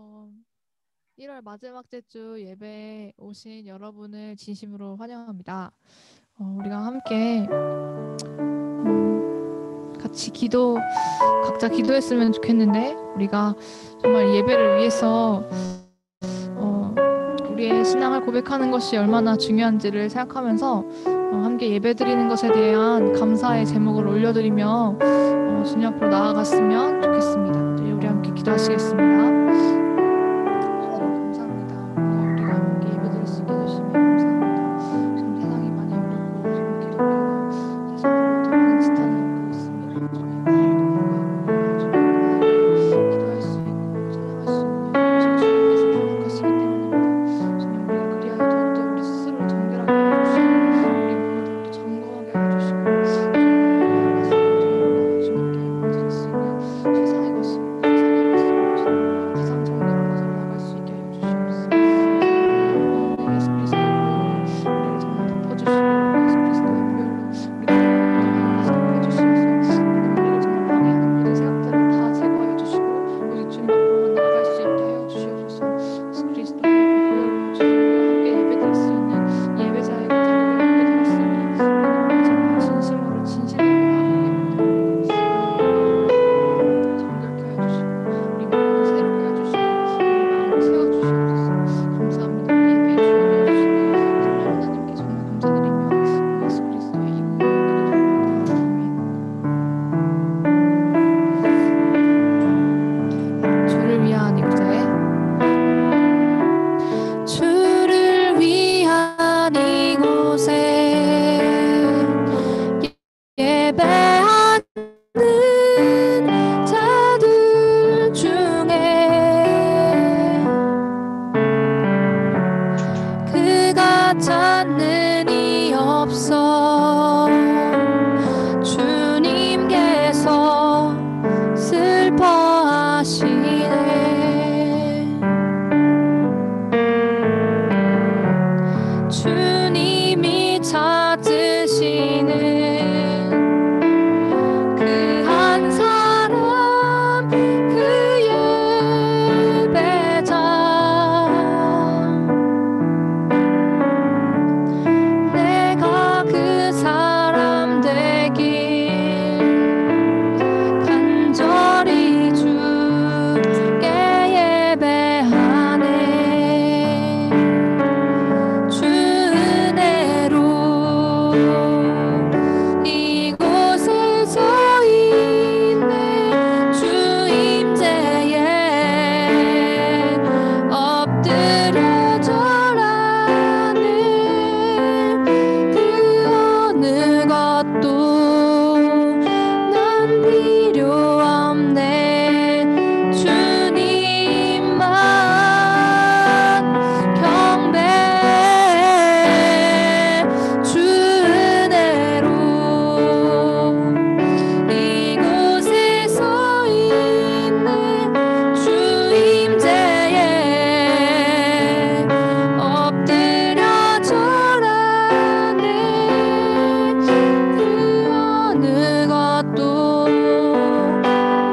어, 1월 마지막 주 예배에 오신 여러분을 진심으로 환영합니다. 우리가 함께 같이 각자 기도했으면 좋겠는데, 우리가 정말 예배를 위해서 우리의 신앙을 고백하는 것이 얼마나 중요한지를 생각하면서 함께 예배드리는 것에 대한 감사의 제목을 올려드리며 주님 앞으로 나아갔으면 좋겠습니다. 이제 우리 함께 기도하시겠습니다. 우리가 함께 예배드릴 수 있게 해주시면 감사합니다. 지금 세상이 많이 어렵고 지금 기독교가 세상으로부터 많은 지탄을 받고 있습니다. 주님, 기도할 수 있고 찬양할 수 있는 주님께서 허락하시기 때문입니다. 주님, 우리가 그리하여 더욱더 우리 스스로를 정결하게 해주시고 우리 몸을 더욱더 점검하게 해주시고 주님께 드릴 수 있는 세상의 것이 가장 정결한 것으로 나갈 수 있게 하여 주시옵소서. 예수 그리스도의 보혈로 우리를 정말 덮어주시고 예수 그리스도의 보혈로 우리를 덮어주시면서 우리를 정말 방해하는 모든 생각들을 다 제거해 주시고 오직 주님 앞으로만 나아갈 수 있게 하여 주시옵소서. 예수 그리스도의 보혈로 주님과 함께 예배드릴 수 있는 예배자에게 자리를 함께 드렸으니 정말 진심으로 진실하게 나아가게 정결케 하여 주시고 우리 마음을 새롭게 해주시고 우리 마음을 세워주시옵소서. 감사합니다. 예배의 주인이 해주시는 정말 하나님께 정말 감사드리며 예수 그리스도의 이름으로 기도드립니다. 아멘. 주를 위한 이구자의 주를 위한 이곳에 예배하는 자들 중에 그가 찾는 이 없어 주님께서 슬퍼하시네. 주님이 찾으시는 그 한 사람 그 예배자 내가 그 사람 되길 간절히 주께 예배하네. 주 은혜로 이곳에 서 있네. 주 임재에 엎드려 절하네. 그 어느 것도 난 필요 없네. 주님만 경배해. 주 은혜로 이곳에 서 있네. 주 임재에 엎드려 절하네. 그 어느 것도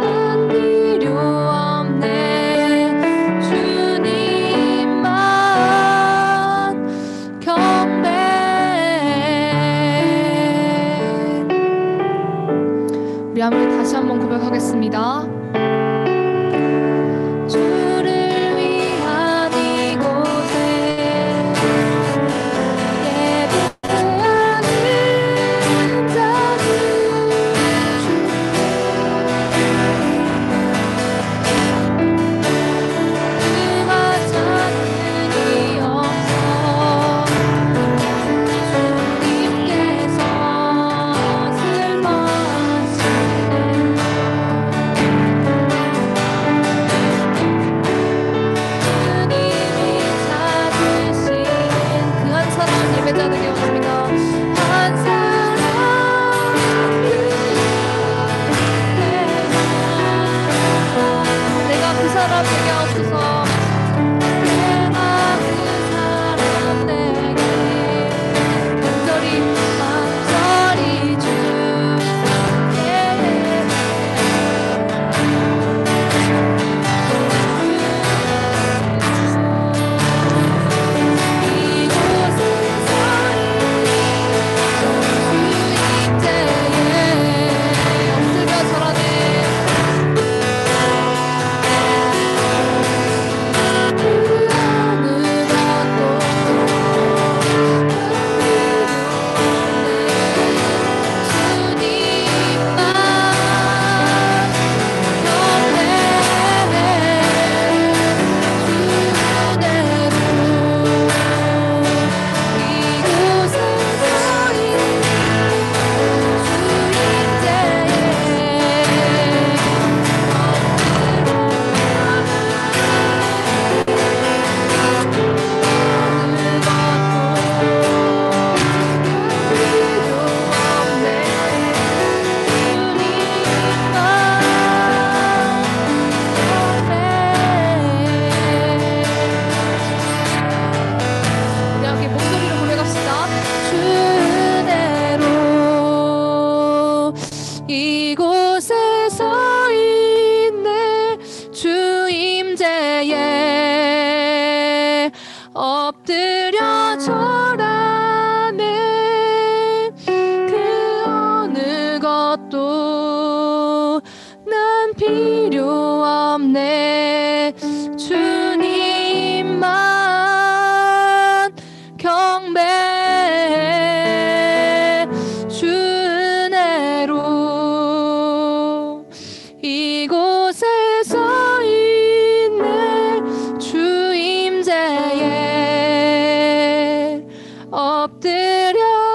난 필요 없네. 주님만 경배해. 우리 함께 다시 한번 고백하겠습니다. 주를 위한 이곳에 예배하는 자들 그가 찾는 이 없어 주님께서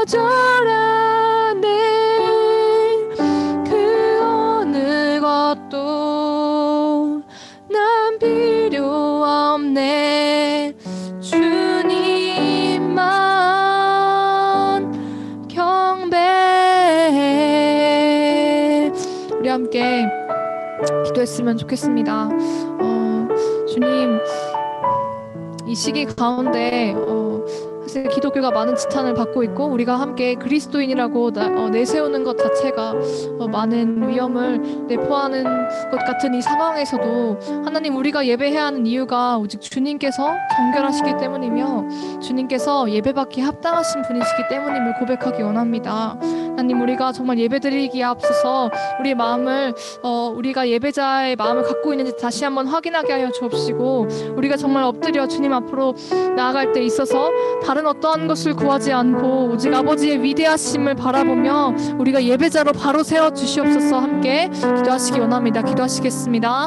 거절하네. 그 어느 것도 난 필요 없네. 주님만 경배해. 우리 함께 기도했으면 좋겠습니다. 주님, 이 시기 가운데 사실 기독교가 많은 지탄을 받고 있고 우리가 함께 그리스도인이라고 내세우는 것 자체가 많은 위험을 내포하는 것 같은 이 상황에서도 하나님, 우리가 예배해야 하는 이유가 오직 주님께서 정결하시기 때문이며 주님께서 예배받기에 합당하신 분이시기 때문임을 고백하기 원합니다. 하나님, 우리가 정말 예배드리기에 앞서서 우리의 마음을 우리가 예배자의 마음을 갖고 있는지 다시 한번 확인하게 하여 주옵시고, 우리가 정말 엎드려 주님 앞으로 나아갈 때 있어서 다른 어떠한 것을 구하지 않고 오직 아버지의 위대하심을 바라보며 우리가 예배자로 바로 세워 주시옵소서. 함께 기도하시기 원합니다. 기도하시겠습니다.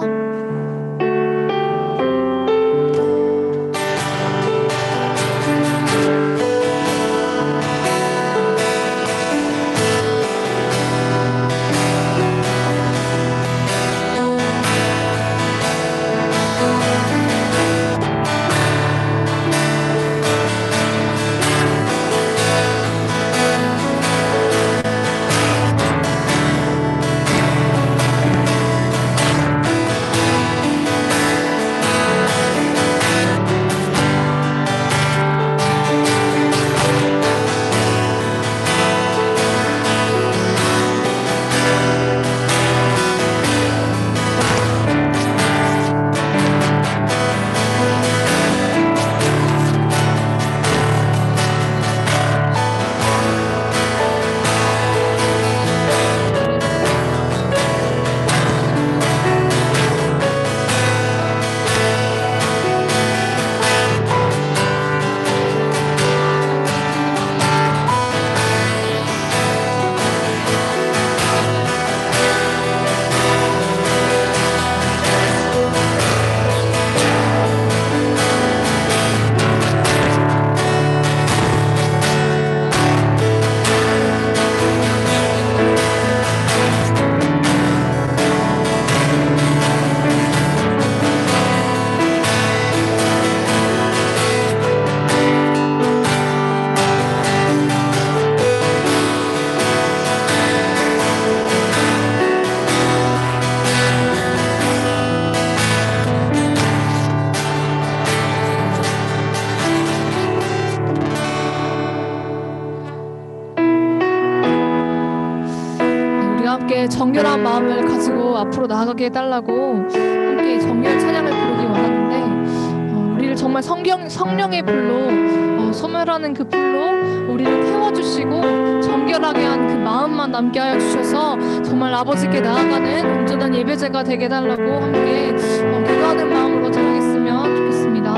정결한 마음을 가지고 앞으로 나아가게 해달라고 함께 정결 찬양을 부르기 원하는데, 우리를 정말 성령의 불로 소멸하는 그 불로 우리를 태워주시고 정결하게 한 그 마음만 남게 하여 주셔서 정말 아버지께 나아가는 온전한 예배자가 되게 해달라고 함께 기도하는 마음으로 전하겠으면 좋겠습니다.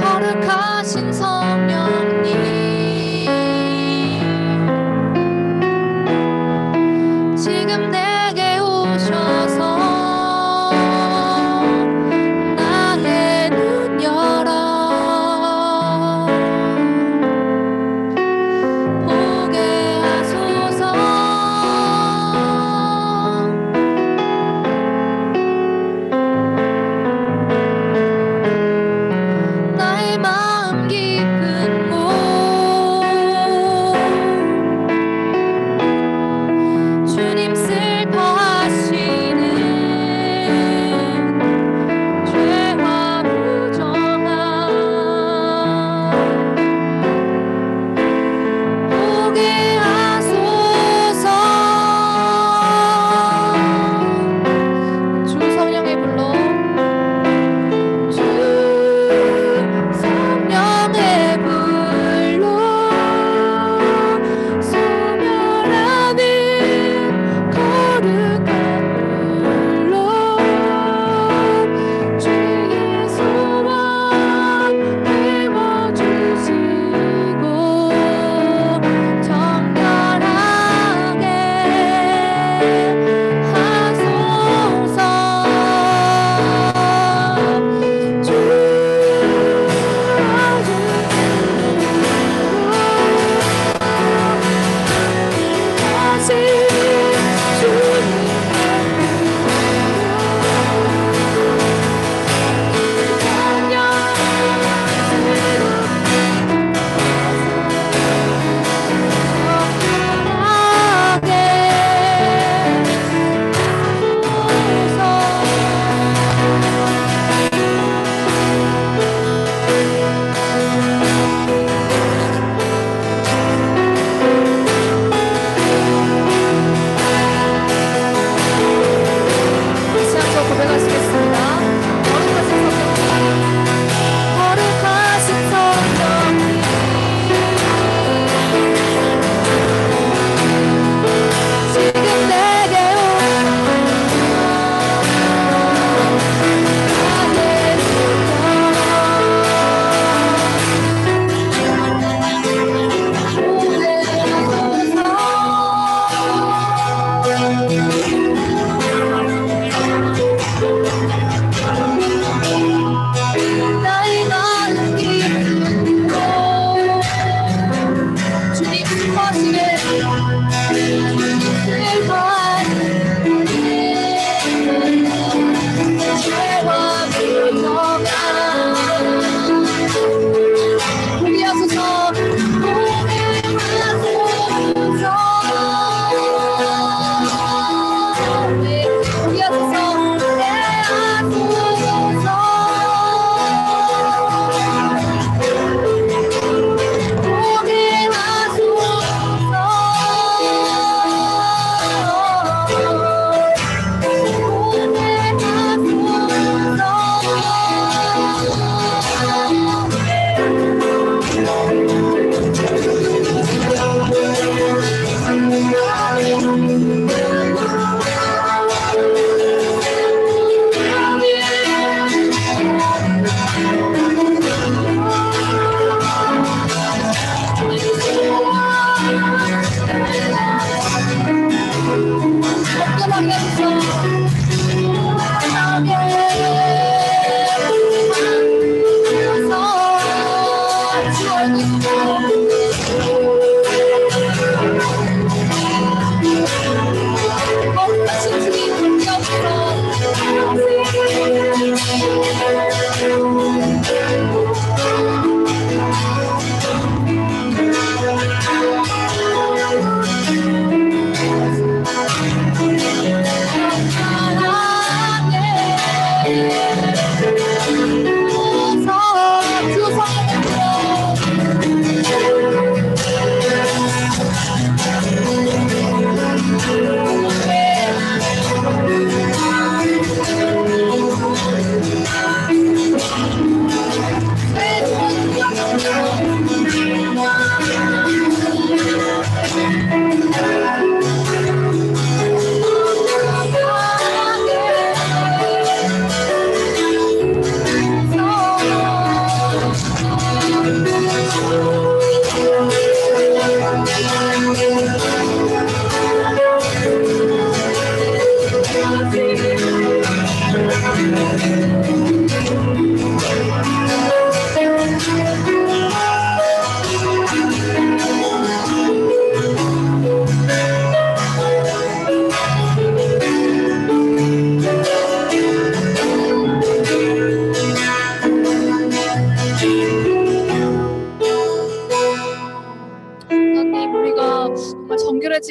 거룩하신 성령님, 지금 내게 오셔서 나의 눈 열어 보게 하소서.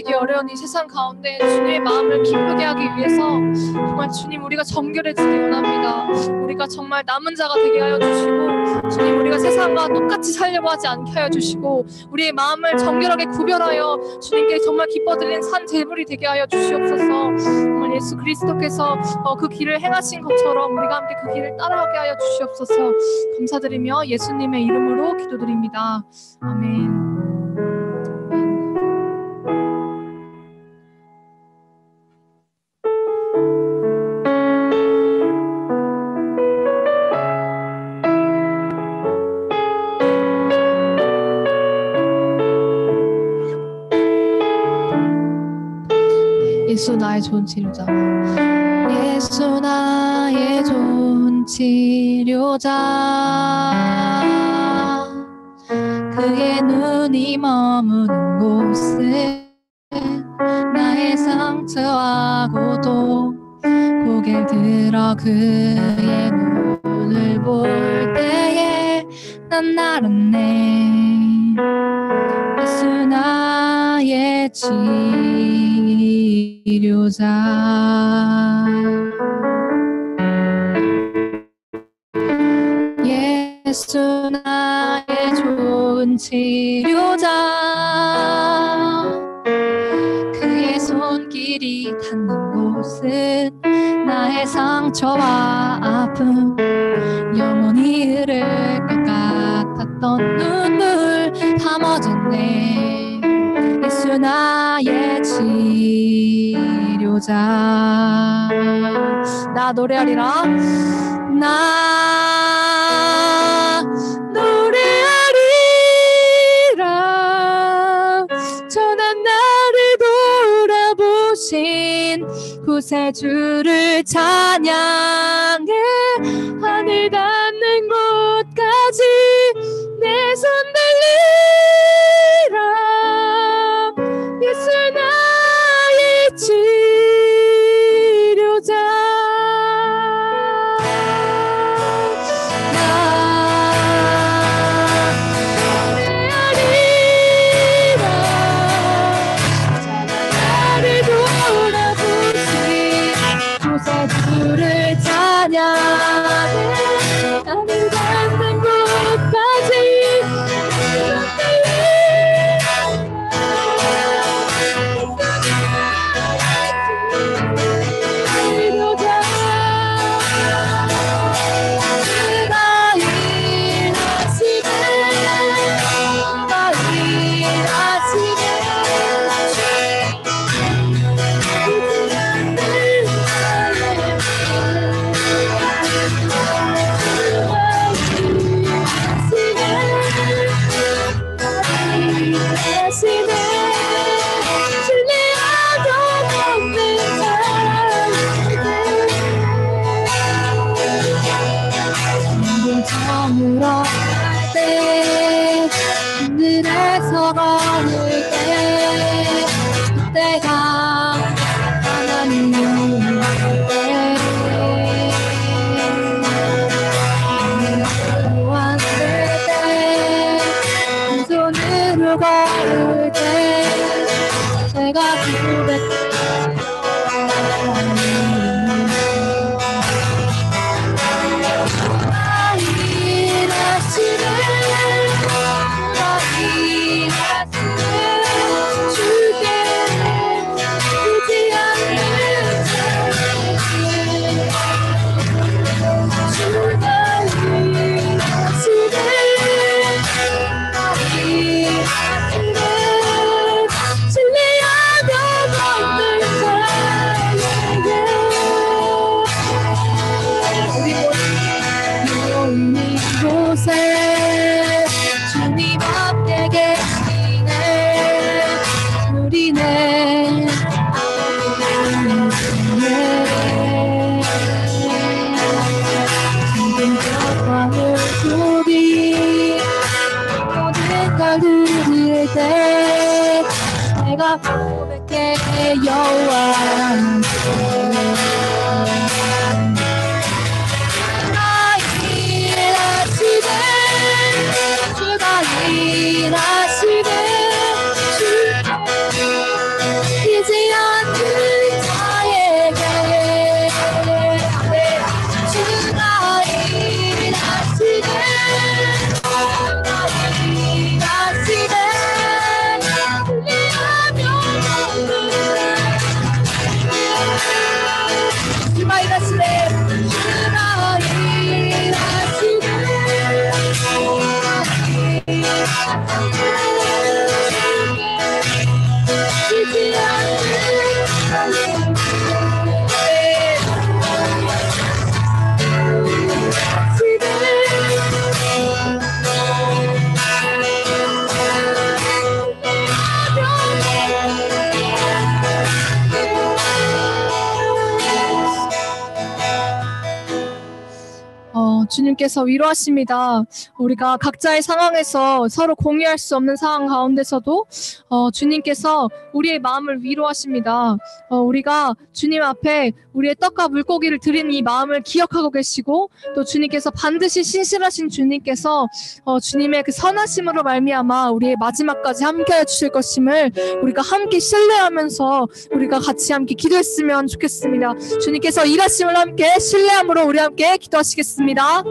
이 어려운 이 세상 가운데 주님의 마음을 기쁘게 하기 위해서 정말 주님 우리가 정결해지기 원합니다. 우리가 정말 남은 자가 되게 하여 주시고 주님 우리가 세상과 똑같이 살려고 하지 않게 하여 주시고 우리의 마음을 정결하게 구별하여 주님께 정말 기뻐드리는 산 제물이 되게 하여 주시옵소서. 정말 예수 그리스도께서 그 길을 행하신 것처럼 우리가 함께 그 길을 따라가게 하여 주시옵소서. 감사드리며 예수님의 이름으로 기도드립니다. 아멘. 예수 나의 좋은 치료자. 예수 나의 좋은 치료자. 그의 눈이 머무는 곳에 나의 상처하고도 고개를 들어 그의 눈을 볼 때에 난 알았네. 예수 나의 치료자. 예수 나의 좋은 치료자. 그의 손길이 닿는 곳은 나의 상처와 아픔 영원히 흐를 것 같았던 눈물 다 멎었네. 예수 나의 치료자. 나 노래하리라. 나 노래하리라. 전한 나를 돌아보신 구세주를 찬양해. 하늘 닿는 곳까지 내 손 들리라. 예수 나의 치료자. 나 노래하리라. 나를 돌아보신 구세주를 찬양해. 하늘 닿는 곳까지 하늘에서 걸을 때 그때가 하나님을 때 왔을 때 한 손으로 걸을 때 제가 주님 앞에 계시네. 우리네 모든 것과는 소리 모든 걸 들을 때 내가 고백해 여호와 일하시네. 주님께서 위로하십니다. 우리가 각자의 상황에서 서로 공유할 수 없는 상황 가운데서도 주님께서 우리의 마음을 위로하십니다. 우리가 주님 앞에 우리의 떡과 물고기를 드린 이 마음을 기억하고 계시고, 또 주님께서 반드시 신실하신 주님께서 주님의 그 선하심으로 말미암아 우리의 마지막까지 함께해 주실 것임을 우리가 함께 신뢰하면서 우리가 같이 함께 기도했으면 좋겠습니다. 주님께서 일하심을 함께 신뢰함으로 우리 함께 기도하시겠습니다.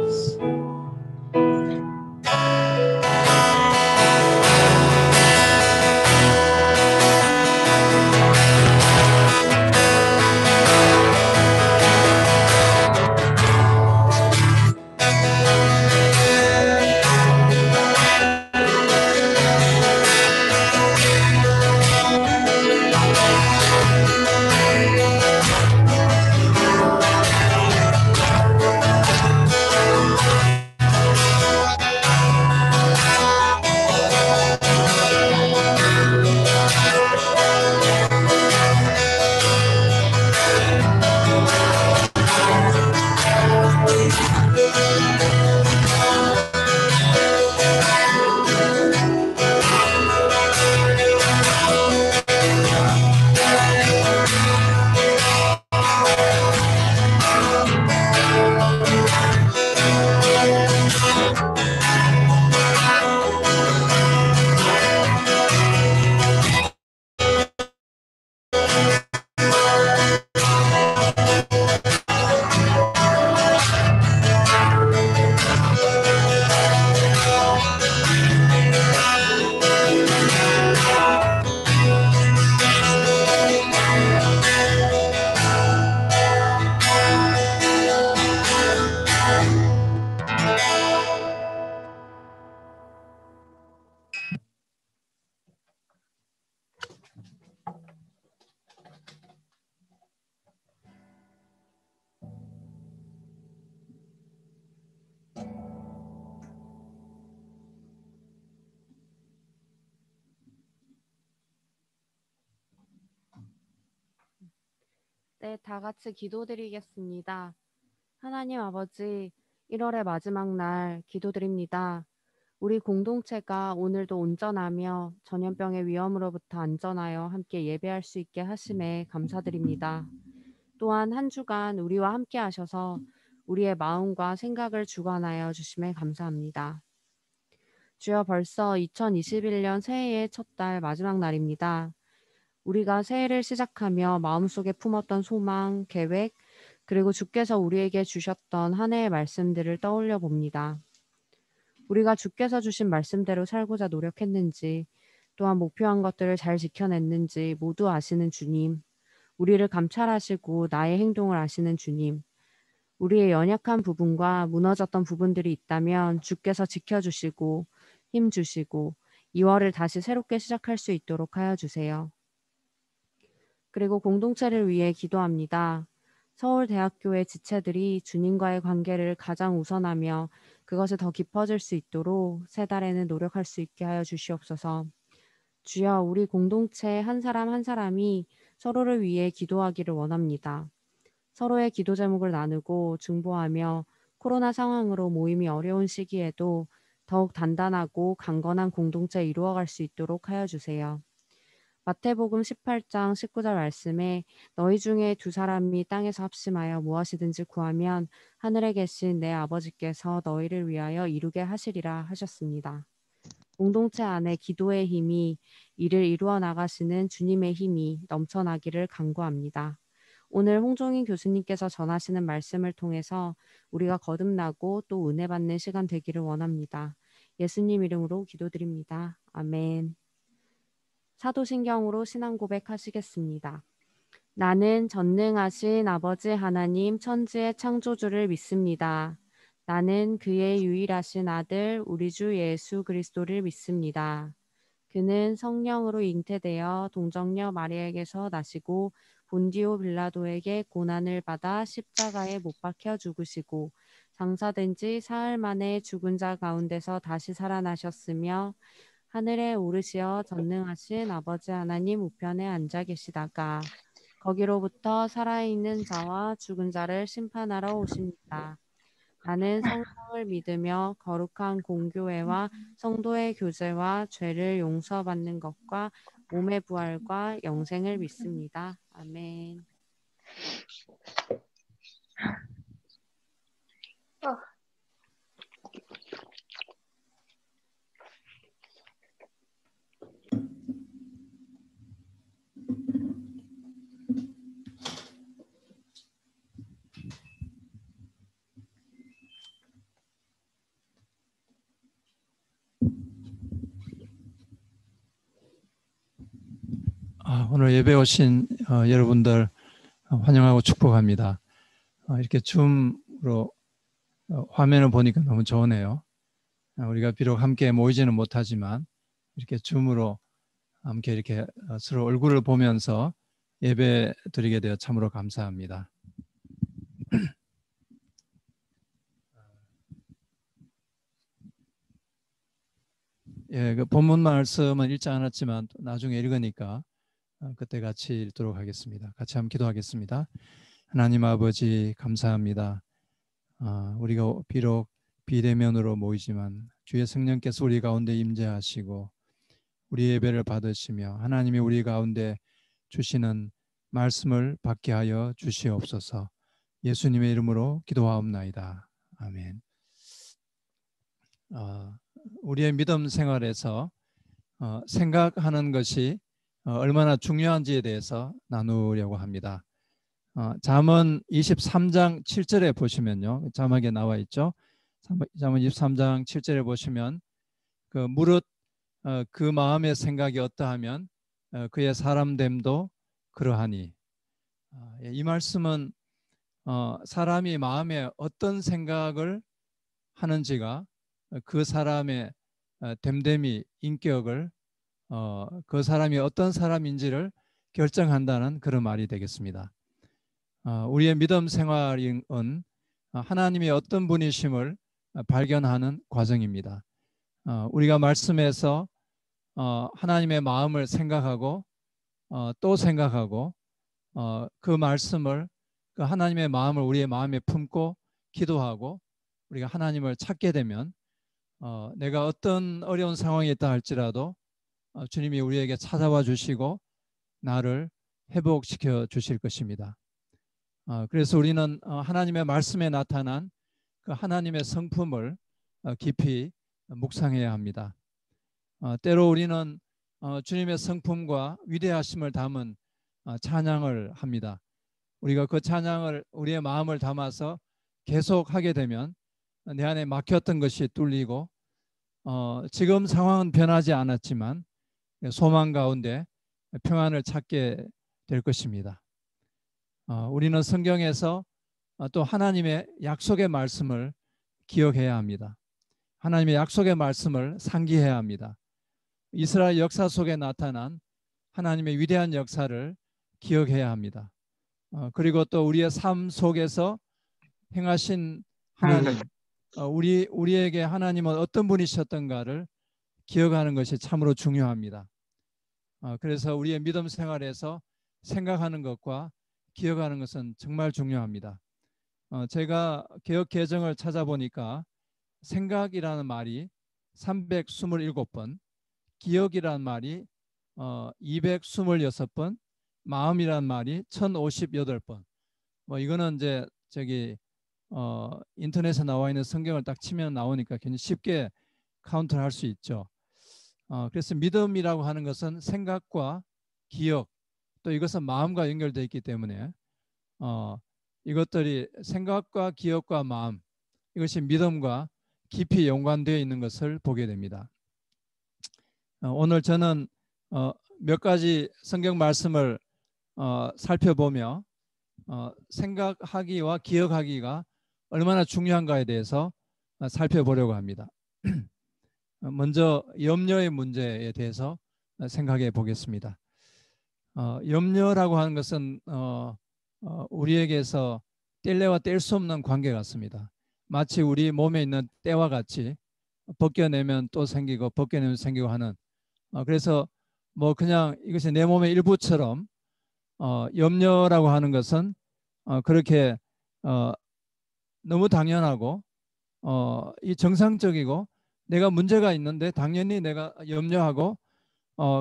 네, 다 같이 기도드리겠습니다. 하나님 아버지, 1월의 마지막 날 기도드립니다. 우리 공동체가 오늘도 온전하며 전염병의 위험으로부터 안전하여 함께 예배할 수 있게 하심에 감사드립니다. 또한 한 주간 우리와 함께 하셔서 우리의 마음과 생각을 주관하여 주심에 감사합니다. 주여, 벌써 2021년 새해의 첫 달 마지막 날입니다. 우리가 새해를 시작하며 마음속에 품었던 소망, 계획, 그리고 주께서 우리에게 주셨던 한 해의 말씀들을 떠올려 봅니다. 우리가 주께서 주신 말씀대로 살고자 노력했는지, 또한 목표한 것들을 잘 지켜냈는지 모두 아시는 주님, 우리를 감찰하시고 나의 행동을 아시는 주님, 우리의 연약한 부분과 무너졌던 부분들이 있다면 주께서 지켜주시고 힘주시고 2월을 다시 새롭게 시작할 수 있도록 하여 주세요. 그리고 공동체를 위해 기도합니다. 서울대학교의 지체들이 주님과의 관계를 가장 우선하며 그것이 더 깊어질 수 있도록 새 달에는 노력할 수 있게 하여 주시옵소서. 주여, 우리 공동체 한 사람 한 사람이 서로를 위해 기도하기를 원합니다. 서로의 기도 제목을 나누고 중보하며 코로나 상황으로 모임이 어려운 시기에도 더욱 단단하고 강건한 공동체 이루어갈 수 있도록 하여 주세요. 마태복음 18장 19절 말씀에 너희 중에 두 사람이 땅에서 합심하여 무엇이든지 구하면 하늘에 계신 내 아버지께서 너희를 위하여 이루게 하시리라 하셨습니다. 공동체 안에 기도의 힘이 이를 이루어 나가시는 주님의 힘이 넘쳐나기를 간구합니다. 오늘 홍종인 교수님께서 전하시는 말씀을 통해서 우리가 거듭나고 또 은혜 받는 시간 되기를 원합니다. 예수님 이름으로 기도드립니다. 아멘. 사도신경으로 신앙 고백하시겠습니다. 나는 전능하신 아버지 하나님 천지의 창조주를 믿습니다. 나는 그의 유일하신 아들 우리 주 예수 그리스도를 믿습니다. 그는 성령으로 잉태되어 동정녀 마리아에게서 나시고 본디오 빌라도에게 고난을 받아 십자가에 못 박혀 죽으시고 장사된 지 사흘 만에 죽은 자 가운데서 다시 살아나셨으며 하늘에 오르시어 전능하신 아버지 하나님 우편에 앉아 계시다가 거기로부터 살아있는 자와 죽은 자를 심판하러 오십니다. 나는 성령을 믿으며 거룩한 공교회와 성도의 교제와 죄를 용서받는 것과 몸의 부활과 영생을 믿습니다. 아멘. 오늘 예배 오신 여러분들 환영하고 축복합니다. 이렇게 줌으로 화면을 보니까 너무 좋으네요. 우리가 비록 함께 모이지는 못하지만 이렇게 줌으로 함께 이렇게 서로 얼굴을 보면서 예배 드리게 되어 참으로 감사합니다. 예, 그 본문 말씀은 읽지 않았지만 나중에 읽으니까 그때 같이 읽도록 하겠습니다. 같이 한번 기도하겠습니다. 하나님 아버지 감사합니다. 우리가 비록 비대면으로 모이지만 주의 성령께서 우리 가운데 임재하시고 우리 예배를 받으시며 하나님이 우리 가운데 주시는 말씀을 받게 하여 주시옵소서. 예수님의 이름으로 기도하옵나이다. 아멘. 우리의 믿음 생활에서 생각하는 것이 얼마나 중요한지에 대해서 나누려고 합니다. 잠언 23장 7절에 보시면요. 자막에 나와 있죠. 잠언 23장 7절에 보시면 무릇 그 마음의 생각이 어떠하면 그의 사람됨도 그러하니. 이 말씀은 사람이 마음에 어떤 생각을 하는지가 그 사람의 됨됨이 인격을 그 사람이 어떤 사람인지를 결정한다는 그런 말이 되겠습니다. 우리의 믿음 생활은 하나님의 어떤 분이심을 발견하는 과정입니다. 우리가 말씀에서 하나님의 마음을 생각하고 또 생각하고 그 말씀을 그 하나님의 마음을 우리의 마음에 품고 기도하고 우리가 하나님을 찾게 되면 내가 어떤 어려운 상황에 있다 할지라도 주님이 우리에게 찾아와 주시고 나를 회복시켜 주실 것입니다. 그래서 우리는 하나님의 말씀에 나타난 그 하나님의 성품을 깊이 묵상해야 합니다. 때로 우리는 주님의 성품과 위대하심을 담은 찬양을 합니다. 우리가 그 찬양을 우리의 마음을 담아서 계속 하게 되면 내 안에 막혔던 것이 뚫리고 지금 상황은 변하지 않았지만 소망 가운데 평안을 찾게 될 것입니다. 우리는 성경에서 또 하나님의 약속의 말씀을 기억해야 합니다. 하나님의 약속의 말씀을 상기해야 합니다. 이스라엘 역사 속에 나타난 하나님의 위대한 역사를 기억해야 합니다. 그리고 또 우리의 삶 속에서 행하신 하나님, 우리에게 하나님은 어떤 분이셨던가를 기억하는 것이 참으로 중요합니다. 그래서 우리의 믿음 생활에서 생각하는 것과 기억하는 것은 정말 중요합니다. 제가 개역 개정을 찾아보니까 생각이라는 말이 327번, 기억이라는 말이 226번, 마음이라는 말이 1058번. 이거는 이제 인터넷에 나와 있는 성경을 딱 치면 나오니까 굉장히 쉽게 카운트를 할 수 있죠. 그래서 믿음이라고 하는 것은 생각과 기억, 또 이것은 마음과 연결되어 있기 때문에 이것들이 생각과 기억과 마음, 이것이 믿음과 깊이 연관되어 있는 것을 보게 됩니다. 오늘 저는 몇 가지 성경 말씀을 살펴보며 생각하기와 기억하기가 얼마나 중요한가에 대해서 살펴보려고 합니다. 먼저 염려의 문제에 대해서 생각해 보겠습니다. 염려라고 하는 것은 우리에게서 뗄래와 뗄 수 없는 관계 같습니다. 마치 우리 몸에 있는 때와 같이 벗겨내면 또 생기고 벗겨내면 생기고 하는 그래서 뭐 그냥 이것이 내 몸의 일부처럼 염려라고 하는 것은 그렇게 너무 당연하고 이 정상적이고 내가 문제가 있는데 당연히 내가 염려하고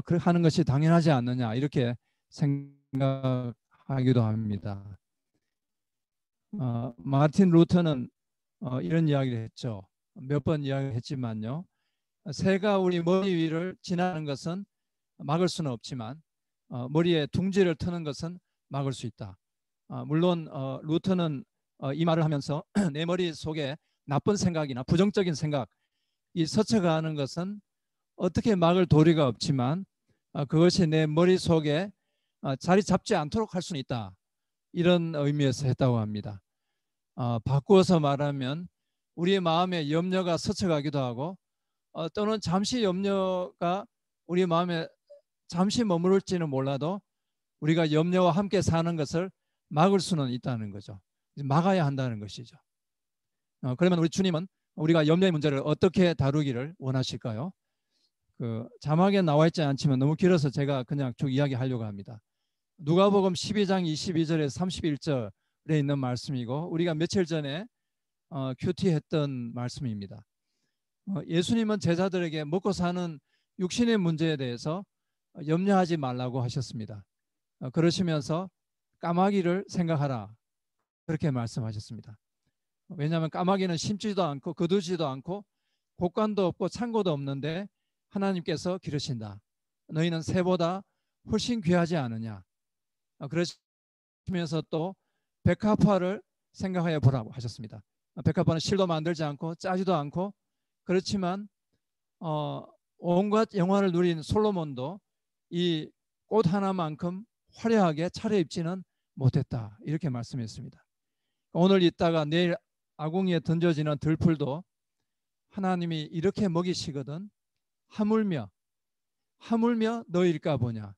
그렇게 하는 것이 당연하지 않느냐 이렇게 생각하기도 합니다. 마틴 루터는 이런 이야기를 했죠. 몇 번 이야기했지만요. 새가 우리 머리 위를 지나는 것은 막을 수는 없지만 머리에 둥지를 트는 것은 막을 수 있다. 물론 루터는 이 말을 하면서 내 머리 속에 나쁜 생각이나 부정적인 생각 이 스쳐가는 것은 어떻게 막을 도리가 없지만 그것이 내 머릿속에 자리 잡지 않도록 할 수는 있다. 이런 의미에서 했다고 합니다. 바꾸어서 말하면 우리의 마음에 염려가 스쳐가기도 하고 또는 잠시 염려가 우리 마음에 잠시 머무를지는 몰라도 우리가 염려와 함께 사는 것을 막을 수는 있다는 거죠. 막아야 한다는 것이죠. 그러면 우리 주님은 우리가 염려의 문제를 어떻게 다루기를 원하실까요? 그 자막에 나와 있지 않지만 너무 길어서 제가 그냥 쭉 이야기하려고 합니다. 누가복음 12장 22절에서 31절에 있는 말씀이고 우리가 며칠 전에 큐티했던 말씀입니다. 예수님은 제자들에게 먹고 사는 육신의 문제에 대해서 염려하지 말라고 하셨습니다. 그러시면서 까마귀를 생각하라 그렇게 말씀하셨습니다. 왜냐하면 까마귀는 심지도 않고 거두지도 않고 곡간도 없고 창고도 없는데 하나님께서 기르신다. 너희는 새보다 훨씬 귀하지 않으냐. 그러시면서 또 백합화를 생각하여 보라고 하셨습니다. 백합화는 실도 만들지 않고 짜지도 않고 그렇지만 온갖 영화를 누린 솔로몬도 이 꽃 하나만큼 화려하게 차려입지는 못했다. 이렇게 말씀했습니다. 오늘 있다가 내일 아궁이에 던져지는 들풀도 하나님이 이렇게 먹이시거든 하물며 너희일까 보냐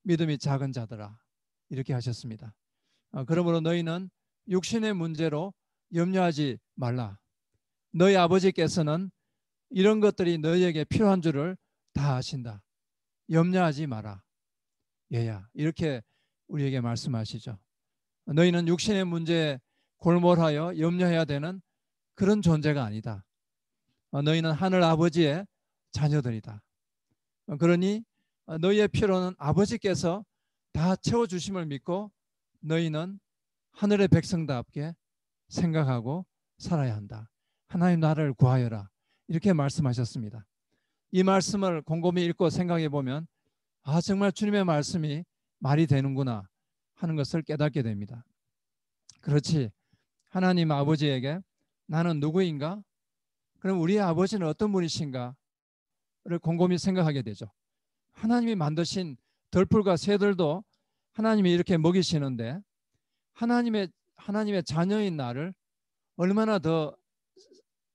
믿음이 작은 자들아 이렇게 하셨습니다. 그러므로 너희는 육신의 문제로 염려하지 말라. 너희 아버지께서는 이런 것들이 너희에게 필요한 줄을 다 아신다. 염려하지 마라. 얘야 이렇게 우리에게 말씀하시죠. 너희는 육신의 문제에 골몰하여 염려해야 되는 그런 존재가 아니다. 너희는 하늘 아버지의 자녀들이다. 그러니 너희의 필요는 아버지께서 다 채워주심을 믿고 너희는 하늘의 백성답게 생각하고 살아야 한다. 하나님 나라를 구하여라. 이렇게 말씀하셨습니다. 이 말씀을 곰곰이 읽고 생각해 보면 정말 주님의 말씀이 말이 되는구나 하는 것을 깨닫게 됩니다. 그렇지. 하나님 아버지에게 나는 누구인가? 그럼 우리의 아버지는 어떤 분이신가를 곰곰이 생각하게 되죠. 하나님이 만드신 들풀과 새들도 하나님이 이렇게 먹이시는데 하나님의 자녀인 나를 얼마나 더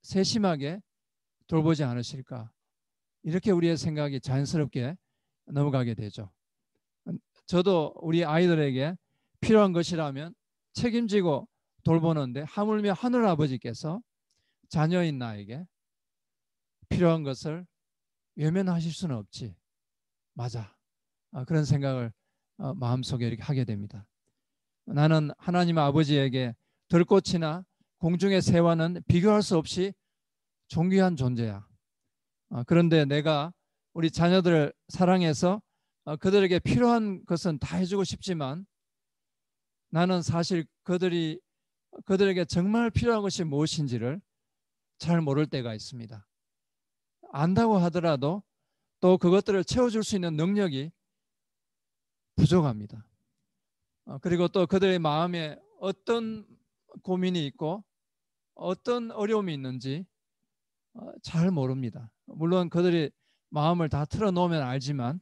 세심하게 돌보지 않으실까? 이렇게 우리의 생각이 자연스럽게 넘어가게 되죠. 저도 우리 아이들에게 필요한 것이라면 책임지고 돌보는데 하물며 하늘아버지께서 자녀인 나에게 필요한 것을 외면하실 수는 없지. 맞아. 그런 생각을 마음속에 이렇게 하게 됩니다. 나는 하나님 아버지에게 들꽃이나 공중의 새와는 비교할 수 없이 존귀한 존재야. 그런데 내가 우리 자녀들을 사랑해서 그들에게 필요한 것은 다 해주고 싶지만 나는 사실 그들에게 정말 필요한 것이 무엇인지를 잘 모를 때가 있습니다. 안다고 하더라도 또 그것들을 채워줄 수 있는 능력이 부족합니다. 그리고 또 그들의 마음에 어떤 고민이 있고 어떤 어려움이 있는지 잘 모릅니다. 물론 그들이 마음을 다 털어놓으면 알지만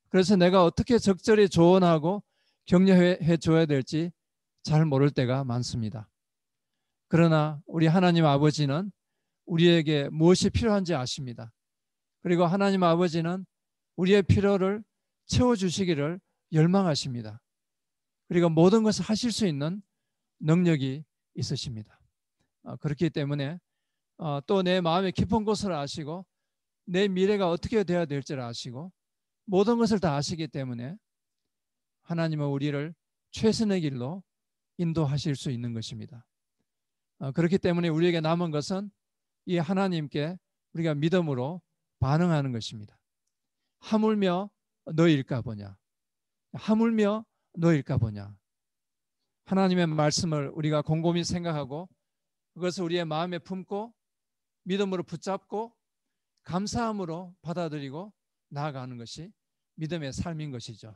그래서 내가 어떻게 적절히 조언하고 격려해 줘야 될지 잘 모를 때가 많습니다. 그러나 우리 하나님 아버지는 우리에게 무엇이 필요한지 아십니다. 그리고 하나님 아버지는 우리의 필요를 채워주시기를 열망하십니다. 그리고 모든 것을 하실 수 있는 능력이 있으십니다. 그렇기 때문에 또 내 마음의 깊은 곳을 아시고 내 미래가 어떻게 되어야 될지를 아시고 모든 것을 다 아시기 때문에 하나님은 우리를 최선의 길로 인도하실 수 있는 것입니다. 그렇기 때문에 우리에게 남은 것은 이 하나님께 우리가 믿음으로 반응하는 것입니다. 하물며 너일까 보냐. 하물며 너일까 보냐. 하나님의 말씀을 우리가 곰곰이 생각하고 그것을 우리의 마음에 품고 믿음으로 붙잡고 감사함으로 받아들이고 나아가는 것이 믿음의 삶인 것이죠.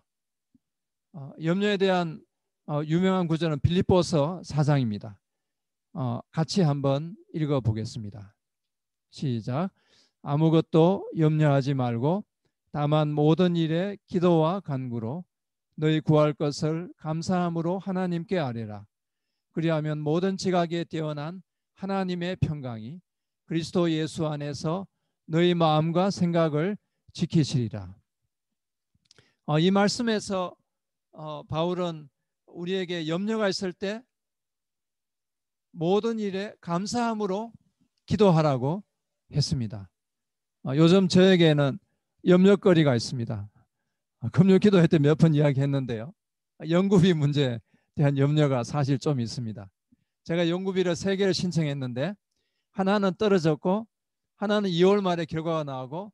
염려에 대한 유명한 구절은 빌립보서 4장입니다. 같이 한번 읽어보겠습니다. 시작. 아무것도 염려하지 말고 다만 모든 일에 기도와 간구로 너희 구할 것을 감사함으로 하나님께 아뢰라. 그리하면 모든 지각에 뛰어난 하나님의 평강이 그리스도 예수 안에서 너희 마음과 생각을 지키시리라. 이 말씀에서 바울은 우리에게 염려가 있을 때 모든 일에 감사함으로 기도하라고 했습니다. 요즘 저에게는 염려거리가 있습니다. 금요 기도회 때 몇 번 이야기했는데요. 연구비 문제에 대한 염려가 사실 좀 있습니다. 제가 연구비를 3개를 신청했는데 하나는 떨어졌고 하나는 2월 말에 결과가 나오고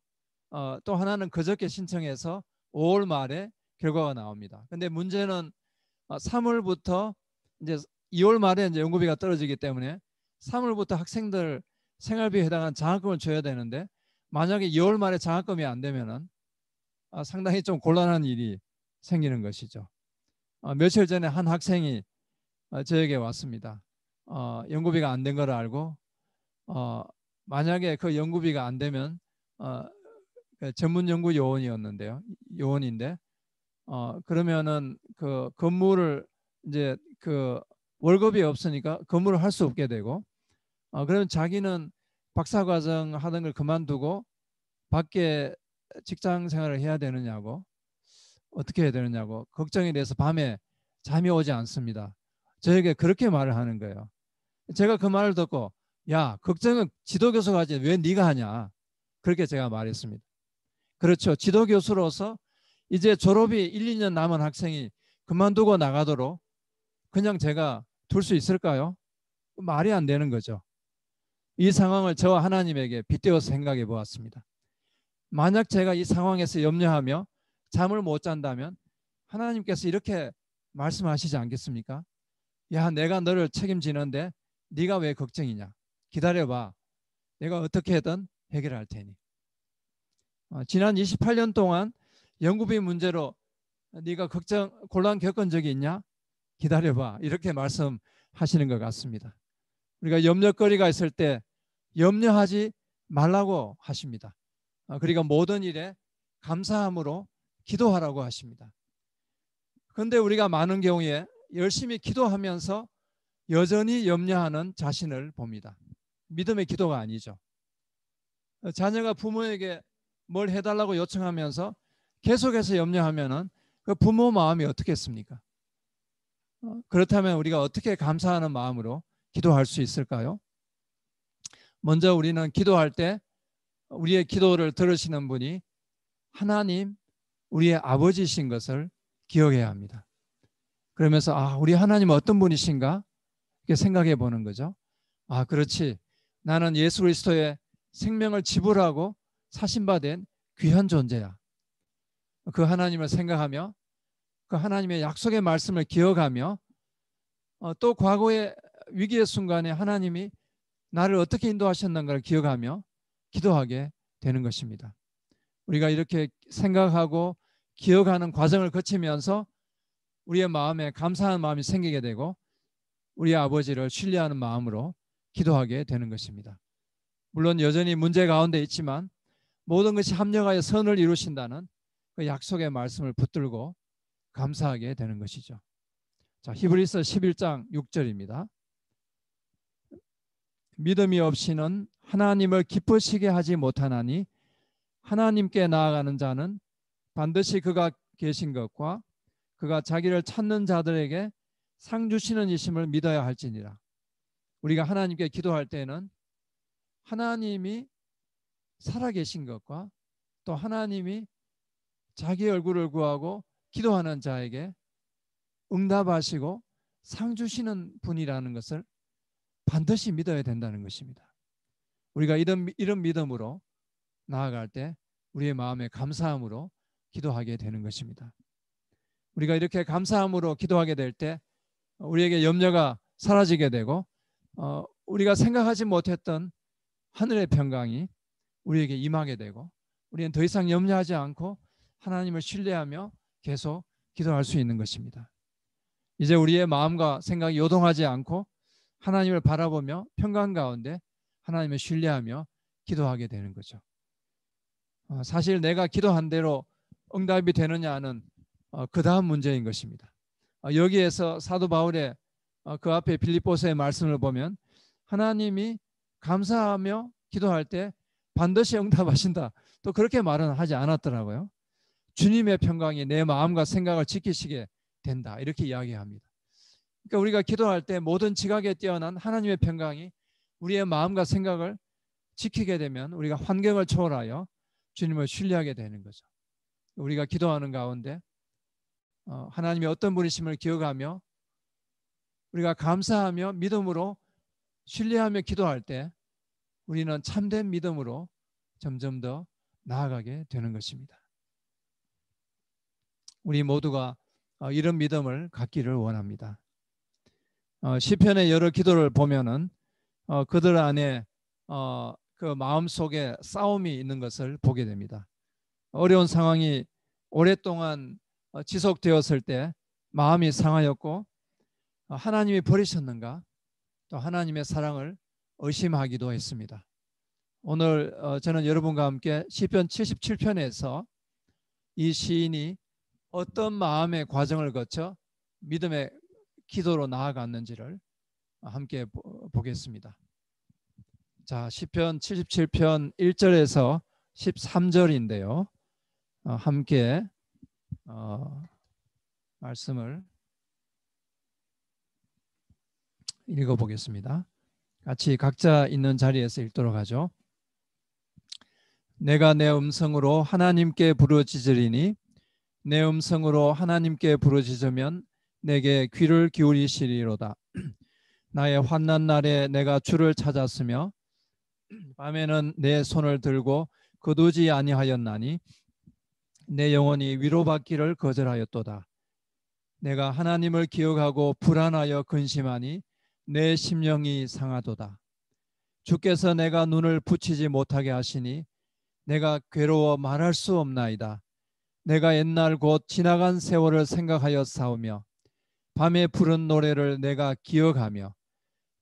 또 하나는 그저께 신청해서 5월 말에 결과가 나옵니다. 근데 문제는 3월부터 이제 2월 말에 이제 연구비가 떨어지기 때문에 3월부터 학생들 생활비에 해당한 장학금을 줘야 되는데 만약에 2월 말에 장학금이 안 되면은 상당히 좀 곤란한 일이 생기는 것이죠. 며칠 전에 한 학생이 저에게 왔습니다. 연구비가 안 된 걸 알고 만약에 그 연구비가 안 되면 전문 연구 요원이었는데요. 요원인데 그러면은 그 근무를 이제 그 월급이 없으니까 근무를 할 수 없게 되고 그러면 자기는 박사과정 하던 걸 그만두고 밖에 직장 생활을 해야 되느냐고 어떻게 해야 되느냐고 걱정이 돼서 밤에 잠이 오지 않습니다. 저에게 그렇게 말을 하는 거예요. 제가 그 말을 듣고 야 걱정은 지도교수가 하지 왜 네가 하냐 그렇게 제가 말했습니다. 그렇죠. 지도교수로서 이제 졸업이 1, 2년 남은 학생이 그만두고 나가도록 그냥 제가 둘 수 있을까요? 말이 안 되는 거죠. 이 상황을 저와 하나님에게 빗대어서 생각해 보았습니다. 만약 제가 이 상황에서 염려하며 잠을 못 잔다면 하나님께서 이렇게 말씀하시지 않겠습니까? 야 내가 너를 책임지는데 네가 왜 걱정이냐. 기다려봐. 내가 어떻게든 해결할 테니. 지난 28년 동안 연구비 문제로 네가 곤란 겪은 적이 있냐? 기다려봐. 이렇게 말씀하시는 것 같습니다. 우리가 염려거리가 있을 때 염려하지 말라고 하십니다. 그리고 모든 일에 감사함으로 기도하라고 하십니다. 그런데 우리가 많은 경우에 열심히 기도하면서 여전히 염려하는 자신을 봅니다. 믿음의 기도가 아니죠. 자녀가 부모에게 뭘 해달라고 요청하면서 계속해서 염려하면은 그 부모 마음이 어떻겠습니까? 그렇다면 우리가 어떻게 감사하는 마음으로 기도할 수 있을까요? 먼저 우리는 기도할 때 우리의 기도를 들으시는 분이 하나님, 우리의 아버지신 것을 기억해야 합니다. 그러면서 우리 하나님은 어떤 분이신가? 이렇게 생각해 보는 거죠. 그렇지. 나는 예수 그리스도의 생명을 지불하고 사신받은 귀한 존재야. 그 하나님을 생각하며 그 하나님의 약속의 말씀을 기억하며 또 과거의 위기의 순간에 하나님이 나를 어떻게 인도하셨는가를 기억하며 기도하게 되는 것입니다. 우리가 이렇게 생각하고 기억하는 과정을 거치면서 우리의 마음에 감사하는 마음이 생기게 되고 우리 아버지를 신뢰하는 마음으로 기도하게 되는 것입니다. 물론 여전히 문제 가운데 있지만 모든 것이 합력하여 선을 이루신다는 그 약속의 말씀을 붙들고 감사하게 되는 것이죠. 자, 히브리서 11장 6절입니다. 믿음이 없이는 하나님을 기쁘시게 하지 못하나니 하나님께 나아가는 자는 반드시 그가 계신 것과 그가 자기를 찾는 자들에게 상 주시는 이심을 믿어야 할지니라. 우리가 하나님께 기도할 때는 하나님이 살아계신 것과 또 하나님이 자기 얼굴을 구하고 기도하는 자에게 응답하시고 상 주시는 분이라는 것을 반드시 믿어야 된다는 것입니다. 우리가 이런 믿음으로 나아갈 때 우리의 마음에 감사함으로 기도하게 되는 것입니다. 우리가 이렇게 감사함으로 기도하게 될 때 우리에게 염려가 사라지게 되고 우리가 생각하지 못했던 하늘의 평강이 우리에게 임하게 되고 우리는 더 이상 염려하지 않고 하나님을 신뢰하며 계속 기도할 수 있는 것입니다. 이제 우리의 마음과 생각이 요동하지 않고 하나님을 바라보며 평강 가운데 하나님을 신뢰하며 기도하게 되는 거죠. 사실 내가 기도한 대로 응답이 되느냐는 그 다음 문제인 것입니다. 여기에서 사도 바울의 그 앞에 빌립보서의 말씀을 보면 하나님이 감사하며 기도할 때 반드시 응답하신다. 또 그렇게 말은 하지 않았더라고요. 주님의 평강이 내 마음과 생각을 지키시게 된다. 이렇게 이야기합니다. 그러니까 우리가 기도할 때 모든 지각에 뛰어난 하나님의 평강이 우리의 마음과 생각을 지키게 되면 우리가 환경을 초월하여 주님을 신뢰하게 되는 거죠. 우리가 기도하는 가운데 하나님이 어떤 분이심을 기억하며 우리가 감사하며 믿음으로 신뢰하며 기도할 때 우리는 참된 믿음으로 점점 더 나아가게 되는 것입니다. 우리 모두가 이런 믿음을 갖기를 원합니다. 시편의 여러 기도를 보면은 그들 안에 그 마음속에 싸움이 있는 것을 보게 됩니다. 어려운 상황이 오랫동안 지속되었을 때 마음이 상하였고 하나님이 버리셨는가 또 하나님의 사랑을 의심하기도 했습니다. 오늘 저는 여러분과 함께 시편 77편에서 이 시인이 어떤 마음의 과정을 거쳐 믿음의 기도로 나아갔는지를 함께 보겠습니다. 자, 시편 77편 1절에서 13절인데요. 함께 말씀을 읽어보겠습니다. 같이 각자 있는 자리에서 읽도록 하죠. 내가 내 음성으로 하나님께 부르짖으리니 내 음성으로 하나님께 부르짖으면 내게 귀를 기울이시리로다. 나의 환난 날에 내가 주를 찾았으며 밤에는 내 손을 들고 거두지 아니하였나니 내 영혼이 위로받기를 거절하였도다. 내가 하나님을 기억하고 불안하여 근심하니 내 심령이 상하도다. 주께서 내가 눈을 붙이지 못하게 하시니 내가 괴로워 말할 수 없나이다. 내가 옛날 곧 지나간 세월을 생각하여 싸우며 밤에 부른 노래를 내가 기억하며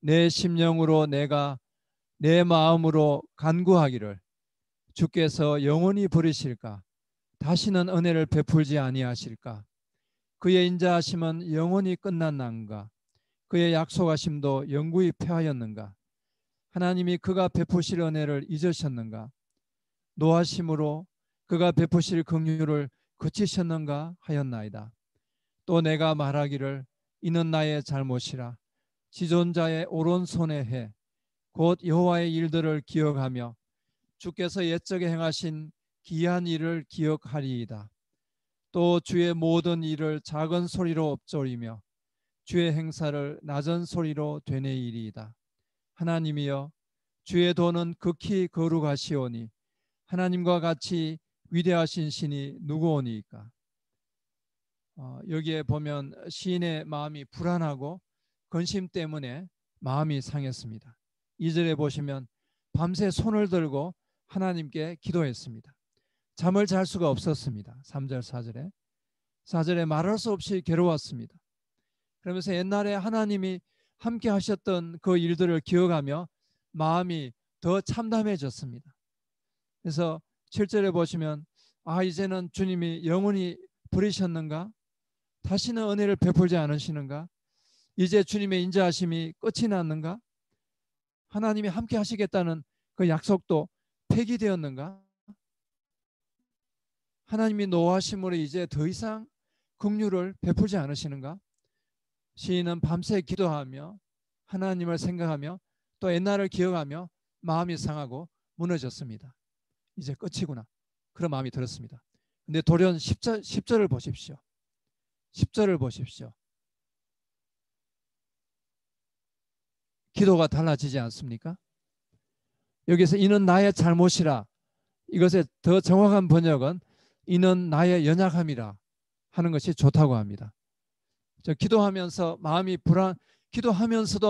내 심령으로 내가 내 마음으로 간구하기를 주께서 영원히 버리실까? 다시는 은혜를 베풀지 아니하실까? 그의 인자하심은 영원히 끝났는가? 그의 약속하심도 영구히 패하였는가? 하나님이 그가 베푸실 은혜를 잊으셨는가? 노하심으로 그가 베푸실 긍휼을 그치셨는가 하였나이다. 또 내가 말하기를 이는 나의 잘못이라. 지존자의 오른손에 해 곧 여호와의 일들을 기억하며 주께서 옛적에 행하신 기이한 일을 기억하리이다. 또 주의 모든 일을 작은 소리로 읊조리며 주의 행사를 낮은 소리로 되뇌이리이다. 하나님이여 주의 도는 극히 거룩하시오니 하나님과 같이 위대하신 신이 누구오니이까. 여기에 보면 시인의 마음이 불안하고 근심 때문에 마음이 상했습니다. 2절에 보시면 밤새 손을 들고 하나님께 기도했습니다. 잠을 잘 수가 없었습니다. 3절 4절에 말할 수 없이 괴로웠습니다. 그러면서 옛날에 하나님이 함께 하셨던 그 일들을 기억하며 마음이 더 참담해졌습니다. 그래서 7절에 보시면 이제는 주님이 영원히 버리셨는가? 다시는 은혜를 베풀지 않으시는가? 이제 주님의 인자하심이 끝이 났는가? 하나님이 함께 하시겠다는 그 약속도 폐기되었는가? 하나님이 노하심으로 이제 더 이상 긍휼을 베풀지 않으시는가? 시인은 밤새 기도하며 하나님을 생각하며 또 옛날을 기억하며 마음이 상하고 무너졌습니다. 이제 끝이구나. 그런 마음이 들었습니다. 근데 돌연 10절을 보십시오. 10절을 보십시오. 기도가 달라지지 않습니까? 여기서 이는 나의 잘못이라, 이것의 더 정확한 번역은 이는 나의 연약함이라 하는 것이 좋다고 합니다. 기도하면서도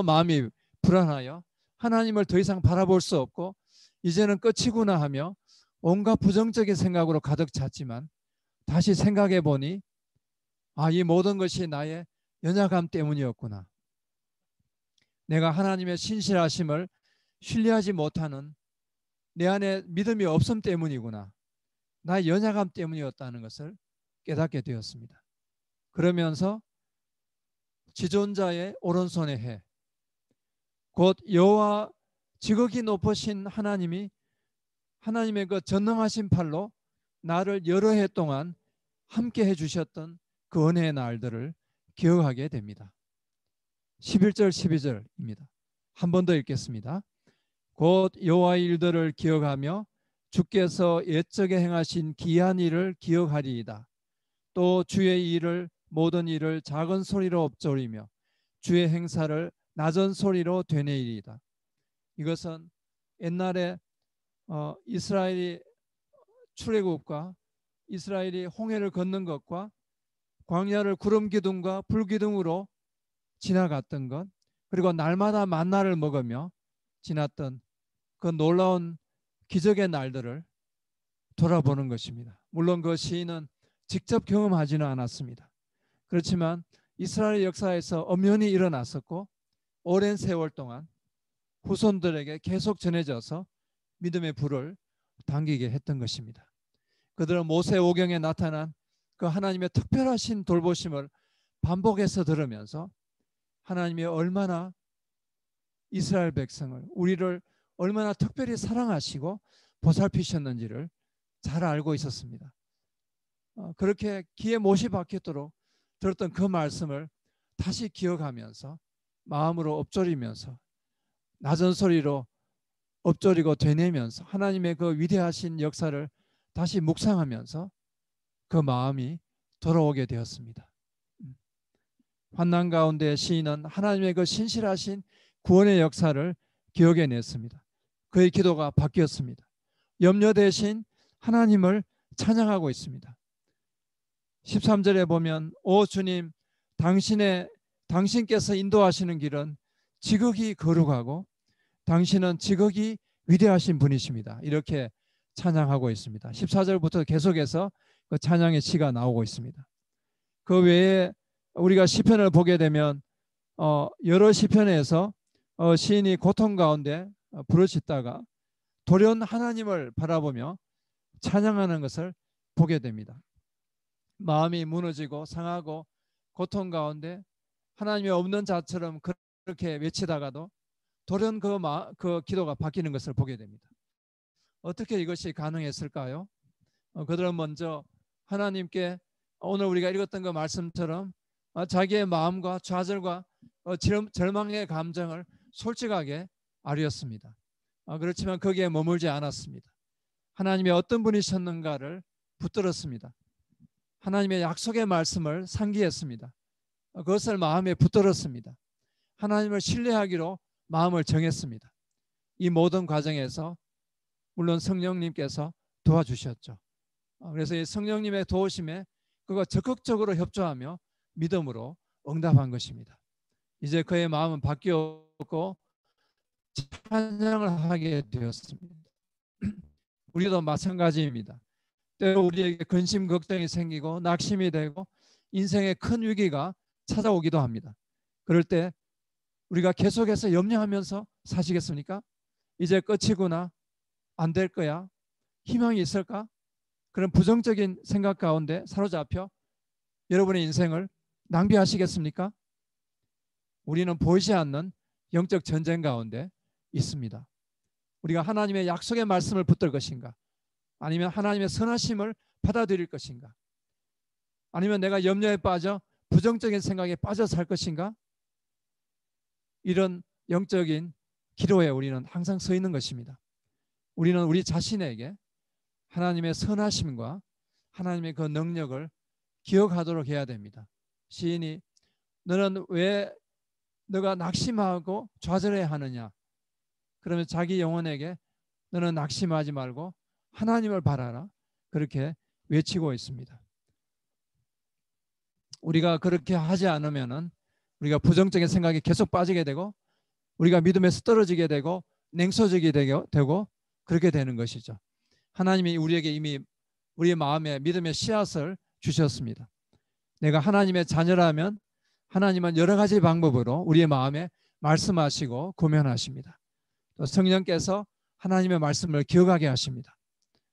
마음이 불안하여 하나님을 더 이상 바라볼 수 없고 이제는 끝이구나 하며 온갖 부정적인 생각으로 가득 찼지만 다시 생각해 보니 이 모든 것이 나의 연약함 때문이었구나. 내가 하나님의 신실하심을 신뢰하지 못하는 내 안에 믿음이 없음 때문이구나. 나의 연약함 때문이었다는 것을 깨닫게 되었습니다. 그러면서 지존자의 오른손의 해, 곧 여호와 지극히 높으신 하나님이 하나님의 그 전능하신 팔로 나를 여러 해 동안 함께 해주셨던 그 은혜의 날들을 기억하게 됩니다. 11절 12절입니다. 한 번 더 읽겠습니다. 곧 여호와의 일들을 기억하며 주께서 옛적에 행하신 기이한 일을 기억하리이다. 또 주의 일을 모든 일을 작은 소리로 엎조리며 주의 행사를 낮은 소리로 되뇌이리이다. 이것은 옛날에 이스라엘이 출애굽과 이스라엘이 홍해를 걷는 것과 광야를 구름 기둥과 불 기둥으로 지나갔던 것, 그리고 날마다 만나를 먹으며 지났던 그 놀라운 기적의 날들을 돌아보는 것입니다. 물론 그 시인은 직접 경험하지는 않았습니다. 그렇지만 이스라엘 역사에서 엄연히 일어났었고 오랜 세월 동안 후손들에게 계속 전해져서 믿음의 불을 당기게 했던 것입니다. 그들은 모세오경에 나타난 그 하나님의 특별하신 돌보심을 반복해서 들으면서 하나님이 얼마나 이스라엘 백성을, 우리를 얼마나 특별히 사랑하시고 보살피셨는지를 잘 알고 있었습니다. 그렇게 귀에 못이 박히도록 들었던 그 말씀을 다시 기억하면서 마음으로 엎조리면서 낮은 소리로 엎조리고 되뇌면서 하나님의 그 위대하신 역사를 다시 묵상하면서 그 마음이 돌아오게 되었습니다. 환난 가운데 시인은 하나님의 그 신실하신 구원의 역사를 기억해냈습니다. 그의 기도가 바뀌었습니다. 염려 대신 하나님을 찬양하고 있습니다. 13절에 보면 오 주님, 당신께서 인도하시는 길은 지극히 거룩하고 당신은 지극히 위대하신 분이십니다. 이렇게 찬양하고 있습니다. 14절부터 계속해서 그 찬양의 시가 나오고 있습니다. 그 외에 우리가 시편을 보게 되면 여러 시편에서 시인이 고통 가운데 부르짖다가 돌연 하나님을 바라보며 찬양하는 것을 보게 됩니다. 마음이 무너지고 상하고 고통 가운데 하나님이 없는 자처럼 그렇게 외치다가도 돌연 그 기도가 바뀌는 것을 보게 됩니다. 어떻게 이것이 가능했을까요? 그들은 먼저 하나님께 오늘 우리가 읽었던 그 말씀처럼 자기의 마음과 좌절과 절망의 감정을 솔직하게 아뢰었습니다. 그렇지만 거기에 머물지 않았습니다. 하나님이 어떤 분이셨는가를 붙들었습니다. 하나님의 약속의 말씀을 상기했습니다. 그것을 마음에 붙들었습니다. 하나님을 신뢰하기로 마음을 정했습니다. 이 모든 과정에서 물론 성령님께서 도와주셨죠. 그래서 이 성령님의 도우심에 그가 적극적으로 협조하며 믿음으로 응답한 것입니다. 이제 그의 마음은 바뀌었고 찬양을 하게 되었습니다. 우리도 마찬가지입니다. 때로 우리에게 근심 걱정이 생기고 낙심이 되고 인생의 큰 위기가 찾아오기도 합니다. 그럴 때 우리가 계속해서 염려하면서 사시겠습니까? 이제 끝이구나, 안 될 거야, 희망이 있을까? 그런 부정적인 생각 가운데 사로잡혀 여러분의 인생을 낭비하시겠습니까? 우리는 보이지 않는 영적 전쟁 가운데 있습니다. 우리가 하나님의 약속의 말씀을 붙들 것인가? 아니면 하나님의 선하심을 받아들일 것인가? 아니면 내가 염려에 빠져 부정적인 생각에 빠져 살 것인가? 이런 영적인 기로에 우리는 항상 서 있는 것입니다. 우리는 우리 자신에게 하나님의 선하심과 하나님의 그 능력을 기억하도록 해야 됩니다. 시인이 너는 왜 너가 낙심하고 좌절해야 하느냐? 그러면 자기 영혼에게 너는 낙심하지 말고 하나님을 바라라. 그렇게 외치고 있습니다. 우리가 그렇게 하지 않으면은 우리가 부정적인 생각에 계속 빠지게 되고 우리가 믿음에서 떨어지게 되고 냉소적이 되고 그렇게 되는 것이죠. 하나님이 우리에게 이미 우리의 마음에 믿음의 씨앗을 주셨습니다. 내가 하나님의 자녀라면 하나님은 여러 가지 방법으로 우리의 마음에 말씀하시고 고면하십니다. 또 성령께서 하나님의 말씀을 기억하게 하십니다.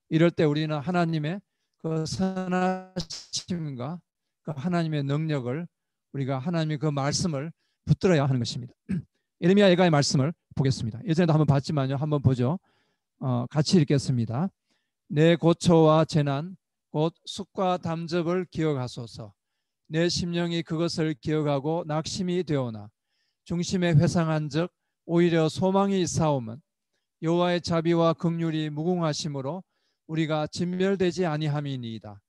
이럴 때 우리는 하나님의 그 선하심과 그 하나님의 능력을 우리가 하나님의 그 말씀을 붙들어야 하는 것입니다. 예레미야 예가의 말씀을 보겠습니다. 예전에도 한번 봤지만요. 한번 보죠. 같이 읽겠습니다. 내 고초와 재난 곧 숙과 담즙을 기억하소서. 내 심령이 그것을 기억하고 낙심이 되오나 중심에 회상한 즉 오히려 소망이 있사오면 여호와의 자비와 긍휼이 무궁하심으로 우리가 진멸되지 아니함이니이다.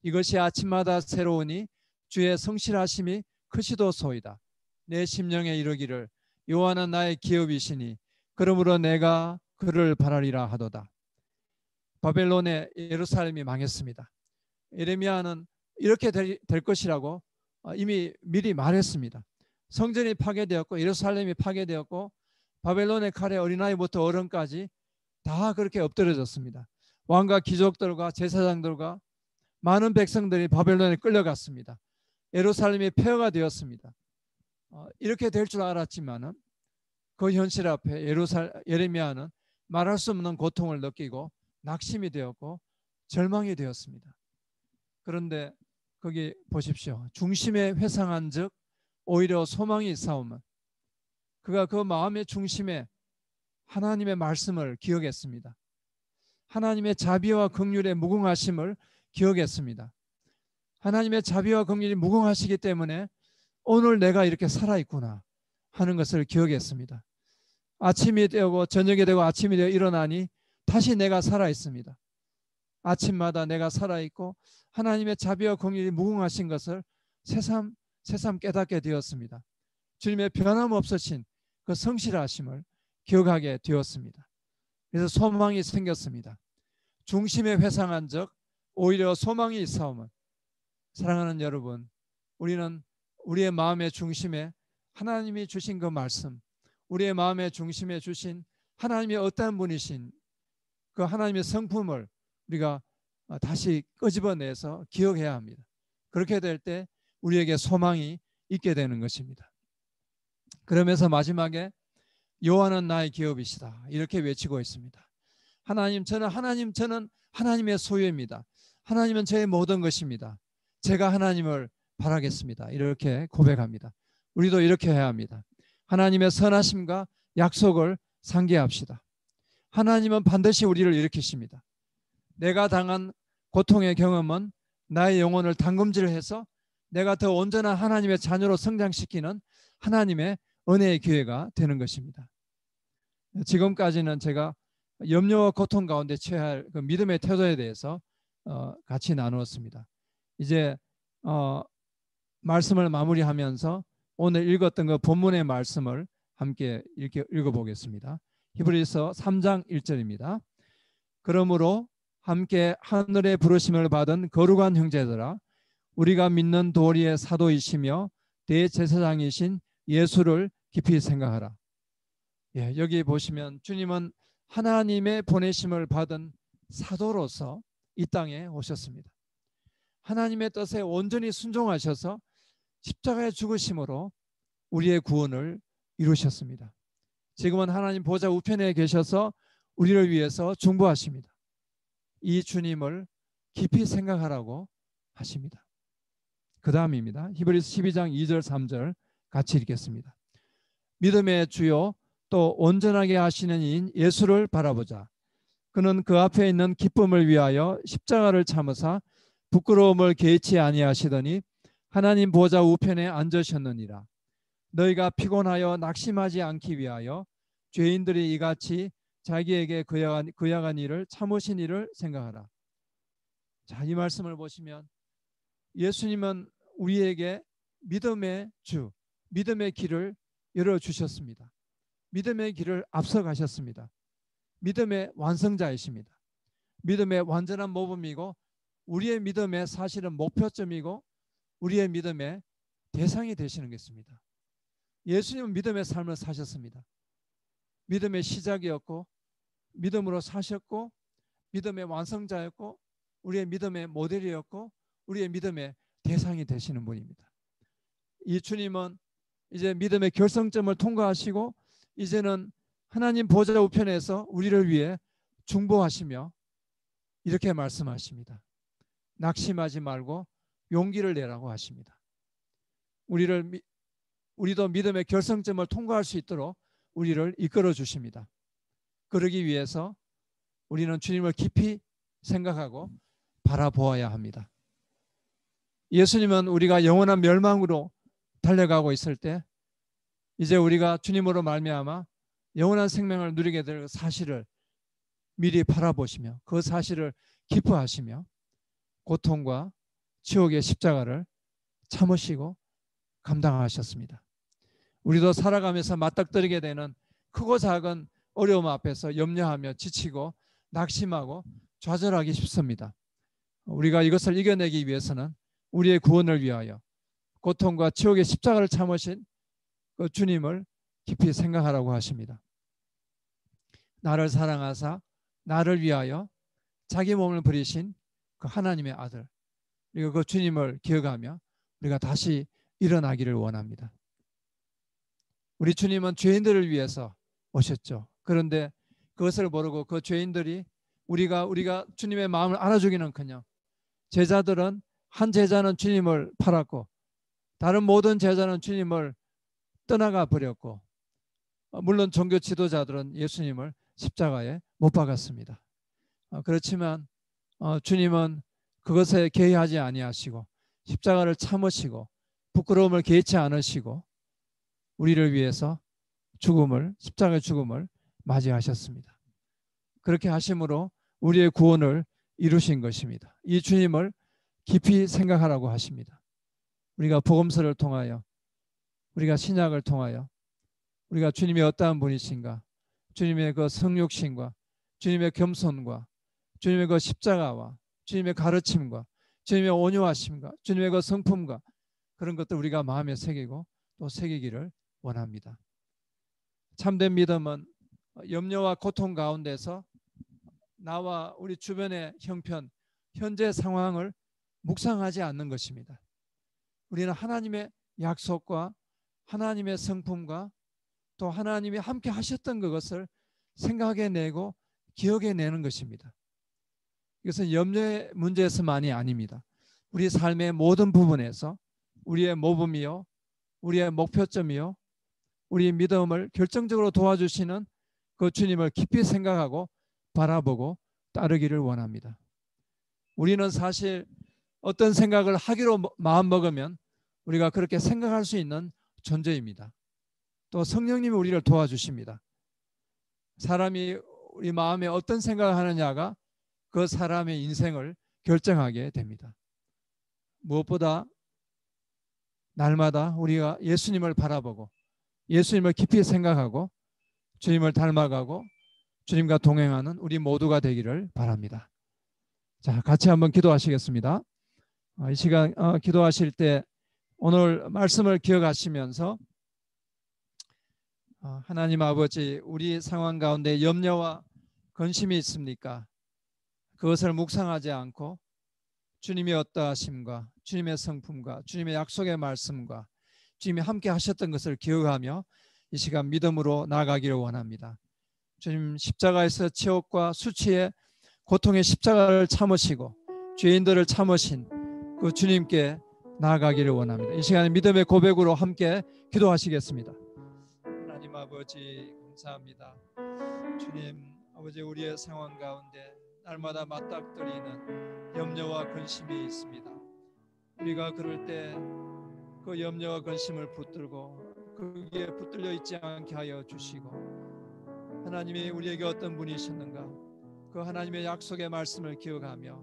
이것이 아침마다 새로우니 주의 성실하심이 크시도소이다. 내 심령에 이르기를 여호와는 나의 기업이시니 그러므로 내가 그를 바라리라 하도다. 바벨론의 예루살렘이 망했습니다. 예레미야는 이렇게 될 것이라고 이미 미리 말했습니다. 성전이 파괴되었고 예루살렘이 파괴되었고 바벨론의 칼에 어린아이부터 어른까지 다 그렇게 엎드려졌습니다. 왕과 귀족들과 제사장들과 많은 백성들이 바벨론에 끌려갔습니다. 예루살렘이 폐허가 되었습니다. 이렇게 될 줄 알았지만은 그 현실 앞에 예레미야는 말할 수 없는 고통을 느끼고 낙심이 되었고 절망이 되었습니다. 그런데 거기 보십시오. 중심에 회상한 즉 오히려 소망이 있사오면 그가 그 마음의 중심에 하나님의 말씀을 기억했습니다. 하나님의 자비와 긍휼의 무궁하심을 기억했습니다. 하나님의 자비와 긍휼이 무궁하시기 때문에 오늘 내가 이렇게 살아있구나 하는 것을 기억했습니다. 아침이 되고 저녁이 되고 아침이 되어 일어나니 다시 내가 살아있습니다. 아침마다 내가 살아있고 하나님의 자비와 긍휼이 무궁하신 것을 새삼 깨닫게 되었습니다. 주님의 변함없으신 그 성실하심을 기억하게 되었습니다. 그래서 소망이 생겼습니다. 중심에 회상한 적 오히려 소망이 있사오면 사랑하는 여러분, 우리는 우리의 마음의 중심에 하나님이 주신 그 말씀, 우리의 마음의 중심에 주신 하나님이 어떠한 분이신 그 하나님의 성품을 우리가 다시 끄집어내서 기억해야 합니다. 그렇게 될 때 우리에게 소망이 있게 되는 것입니다. 그러면서 마지막에 여호와는 나의 기업이시다 이렇게 외치고 있습니다. 저는 하나님의 소유입니다. 하나님은 저의 모든 것입니다. 제가 하나님을 바라겠습니다. 이렇게 고백합니다. 우리도 이렇게 해야 합니다. 하나님의 선하심과 약속을 상기합시다. 하나님은 반드시 우리를 일으키십니다. 내가 당한 고통의 경험은 나의 영혼을 담금질해서 내가 더 온전한 하나님의 자녀로 성장시키는 하나님의 은혜의 기회가 되는 것입니다. 지금까지는 제가 염려와 고통 가운데 취할 그 믿음의 태도에 대해서 같이 나누었습니다. 이제 말씀을 마무리하면서 오늘 읽었던 그 본문의 말씀을 함께 읽어보겠습니다. 히브리서 3장 1절입니다. 그러므로 함께 하늘의 부르심을 받은 거룩한 형제들아 우리가 믿는 도리의 사도이시며 대제사장이신 예수를 깊이 생각하라. 예, 여기 보시면 주님은 하나님의 보내심을 받은 사도로서 이 땅에 오셨습니다. 하나님의 뜻에 온전히 순종하셔서 십자가의 죽으심으로 우리의 구원을 이루셨습니다. 지금은 하나님 보좌 우편에 계셔서 우리를 위해서 중보하십니다. 이 주님을 깊이 생각하라고 하십니다. 그 다음입니다. 히브리서 12장 2절 3절 같이 읽겠습니다. 믿음의 주요 또 온전하게 하시는 이인 예수를 바라보자. 그는 그 앞에 있는 기쁨을 위하여 십자가를 참으사 부끄러움을 개의치 아니하시더니 하나님 보좌 우편에 앉으셨느니라. 너희가 피곤하여 낙심하지 않기 위하여 죄인들이 이같이 자기에게 그야간 일을 참으신 일을 생각하라. 자, 이 말씀을 보시면 예수님은 우리에게 믿음의 주, 믿음의 길을 열어주셨습니다. 믿음의 길을 앞서가셨습니다. 믿음의 완성자이십니다. 믿음의 완전한 모범이고 우리의 믿음의 사실은 목표점이고 우리의 믿음의 대상이 되시는 것입니다. 예수님은 믿음의 삶을 사셨습니다. 믿음의 시작이었고 믿음으로 사셨고 믿음의 완성자였고 우리의 믿음의 모델이었고 우리의 믿음의 대상이 되시는 분입니다. 이 주님은 이제 믿음의 결성점을 통과하시고 이제는 하나님 보좌 우편에서 우리를 위해 중보하시며 이렇게 말씀하십니다. 낙심하지 말고 용기를 내라고 하십니다. 우리도 믿음의 결성점을 통과할 수 있도록 우리를 이끌어 주십니다. 그러기 위해서 우리는 주님을 깊이 생각하고 바라보아야 합니다. 예수님은 우리가 영원한 멸망으로 달려가고 있을 때 이제 우리가 주님으로 말미암아 영원한 생명을 누리게 될 사실을 미리 바라보시며 그 사실을 기뻐하시며 고통과 지옥의 십자가를 참으시고 감당하셨습니다. 우리도 살아가면서 맞닥뜨리게 되는 크고 작은 어려움 앞에서 염려하며 지치고 낙심하고 좌절하기 쉽습니다. 우리가 이것을 이겨내기 위해서는 우리의 구원을 위하여 고통과 지옥의 십자가를 참으신 그 주님을 깊이 생각하라고 하십니다. 나를 사랑하사 나를 위하여 자기 몸을 버리신 그 하나님의 아들 그리고 그 주님을 기억하며 우리가 다시 일어나기를 원합니다. 우리 주님은 죄인들을 위해서 오셨죠. 그런데 그것을 모르고 그 죄인들이 우리가 주님의 마음을 알아주기는커녕 제자들은 한 제자는 주님을 팔았고 다른 모든 제자는 주님을 떠나가 버렸고 물론 종교 지도자들은 예수님을 십자가에 못 박았습니다. 그렇지만 주님은 그것에 개의하지 아니하시고 십자가를 참으시고 부끄러움을 개의치 않으시고 우리를 위해서 십자가의 죽음을 맞이하셨습니다. 그렇게 하심으로 우리의 구원을 이루신 것입니다. 이 주님을 깊이 생각하라고 하십니다. 우리가 복음서를 통하여 우리가 신약을 통하여 우리가 주님이 어떠한 분이신가 주님의 그 성육신과 주님의 겸손과 주님의 그 십자가와 주님의 가르침과 주님의 온유하심과 주님의 그 성품과 그런 것들 우리가 마음에 새기고 또 새기기를 원합니다. 참된 믿음은 염려와 고통 가운데서 나와 우리 주변의 형편, 현재 상황을 묵상하지 않는 것입니다. 우리는 하나님의 약속과 하나님의 성품과 또 하나님이 함께 하셨던 그것을 생각해내고 기억해내는 것입니다. 이것은 염려의 문제에서만이 아닙니다. 우리 삶의 모든 부분에서 우리의 모범이요, 우리의 목표점이요, 우리의 믿음을 결정적으로 도와주시는 그 주님을 깊이 생각하고 바라보고 따르기를 원합니다. 우리는 사실 어떤 생각을 하기로 마음먹으면 우리가 그렇게 생각할 수 있는 존재입니다. 또 성령님이 우리를 도와주십니다. 사람이 우리 마음에 어떤 생각을 하느냐가 그 사람의 인생을 결정하게 됩니다. 무엇보다 날마다 우리가 예수님을 바라보고 예수님을 깊이 생각하고 주님을 닮아가고 주님과 동행하는 우리 모두가 되기를 바랍니다. 자, 같이 한번 기도하시겠습니다. 이 시간 기도하실 때 오늘 말씀을 기억하시면서 하나님 아버지, 우리 상황 가운데 염려와 근심이 있습니까? 그것을 묵상하지 않고 주님의 어떠하심과 주님의 성품과 주님의 약속의 말씀과 주님이 함께 하셨던 것을 기억하며 이 시간 믿음으로 나아가기를 원합니다. 주님 십자가에서 지옥과 수치의 고통의 십자가를 참으시고 죄인들을 참으신 그 주님께 나아가기를 원합니다. 이 시간에 믿음의 고백으로 함께 기도하시겠습니다. 하나님 아버지 감사합니다. 주님 아버지, 우리의 상황 가운데 날마다 맞닥뜨리는 염려와 근심이 있습니다. 우리가 그럴 때 그 염려와 근심을 붙들고 거기에 붙들려 있지 않게 하여 주시고, 하나님이 우리에게 어떤 분이셨는가 그 하나님의 약속의 말씀을 기억하며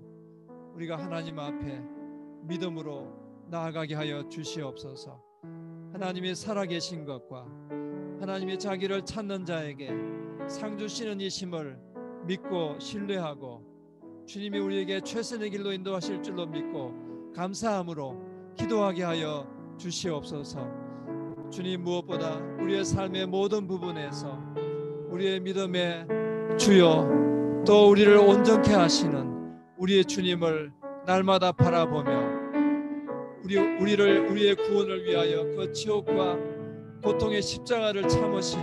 우리가 하나님 앞에 믿음으로 나아가게 하여 주시옵소서. 하나님이 살아계신 것과 하나님이 자기를 찾는 자에게 상 주시는 이심을 믿고 신뢰하고 주님이 우리에게 최선의 길로 인도하실 줄로 믿고 감사함으로 기도하게 하여 주시옵소서. 주님, 무엇보다 우리의 삶의 모든 부분에서 우리의 믿음의 주여, 또 우리를 온전케 하시는 우리의 주님을 날마다 바라보며 우리의 구원을 위하여 그 지옥과 고통의 십자가를 참으신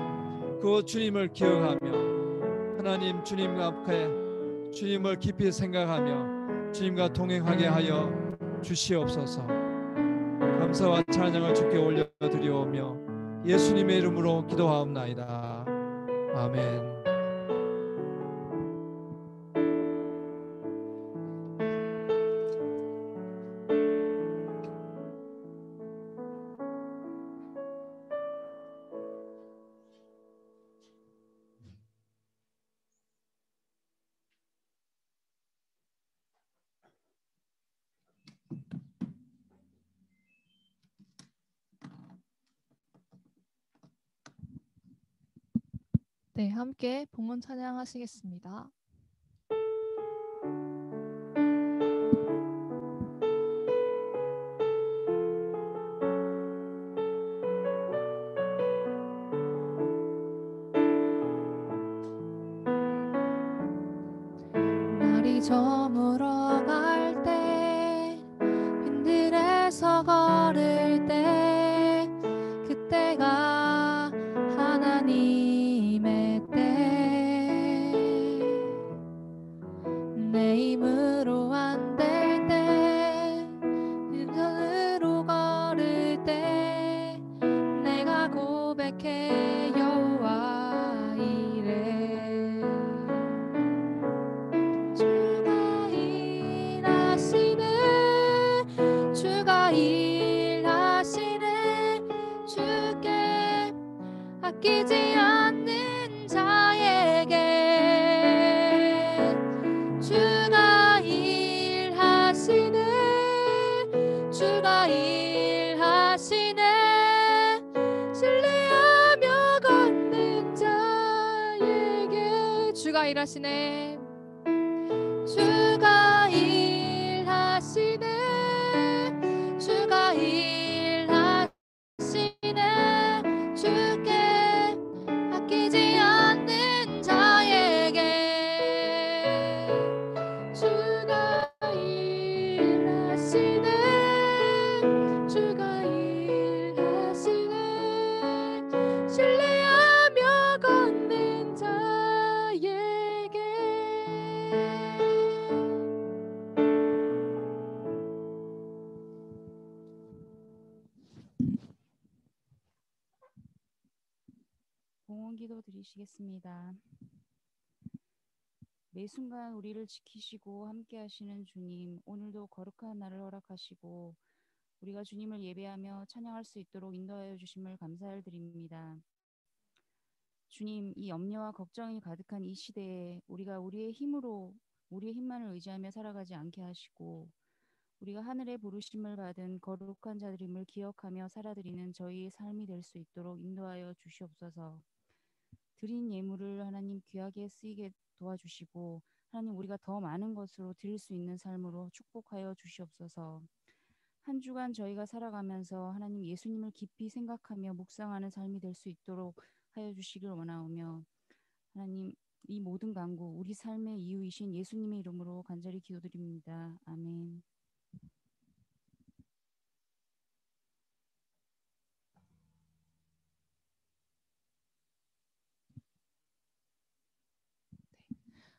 그 주님을 기억하며 하나님, 주님 앞에 주님을 깊이 생각하며 주님과 동행하게 하여 주시옵소서. 감사와 찬양을 주께 올려드리오며 예수님의 이름으로 기도하옵나이다. 아멘. 네, 함께 봉헌 찬양하시겠습니다. 날이 저물어갈 때 빈들에서 걸을 때 그때가 하나님의 때, 내 힘으로 안 될 때 빈손으로 걸을 때 내가 고백해 여호와 이래. 주가 일하시네, 주가 일하시네, 주께 아끼지 않는 자에게 주가 일하시네, 주가 일하시네, 신뢰하며 걷는 자에게 주가 일하시네, 주가 일하시네, 주가 일하시네, 주께 아끼지 않는 자에게 주가 일하시네, 주가 일하시네, 신뢰하며 걷는 자에게. 봉헌 기도 드리시겠습니다. 매 순간 우리를 지키시고 함께 하시는 주님, 오늘도 거룩한 날을 허락하시고 우리가 주님을 예배하며 찬양할 수 있도록 인도하여 주심을 감사를 드립니다. 주님, 이 염려와 걱정이 가득한 이 시대에 우리가 우리의 힘만을 의지하며 살아가지 않게 하시고 우리가 하늘의 부르심을 받은 거룩한 자들임을 기억하며 살아드리는 저희의 삶이 될 수 있도록 인도하여 주시옵소서. 드린 예물을 하나님 귀하게 쓰이게 도와주시고 하나님, 우리가 더 많은 것으로 드릴 수 있는 삶으로 축복하여 주시옵소서. 한 주간 저희가 살아가면서 하나님 예수님을 깊이 생각하며 묵상하는 삶이 될 수 있도록 하여 주시길 원하오며 하나님, 이 모든 간구 우리 삶의 이유이신 예수님의 이름으로 간절히 기도드립니다. 아멘.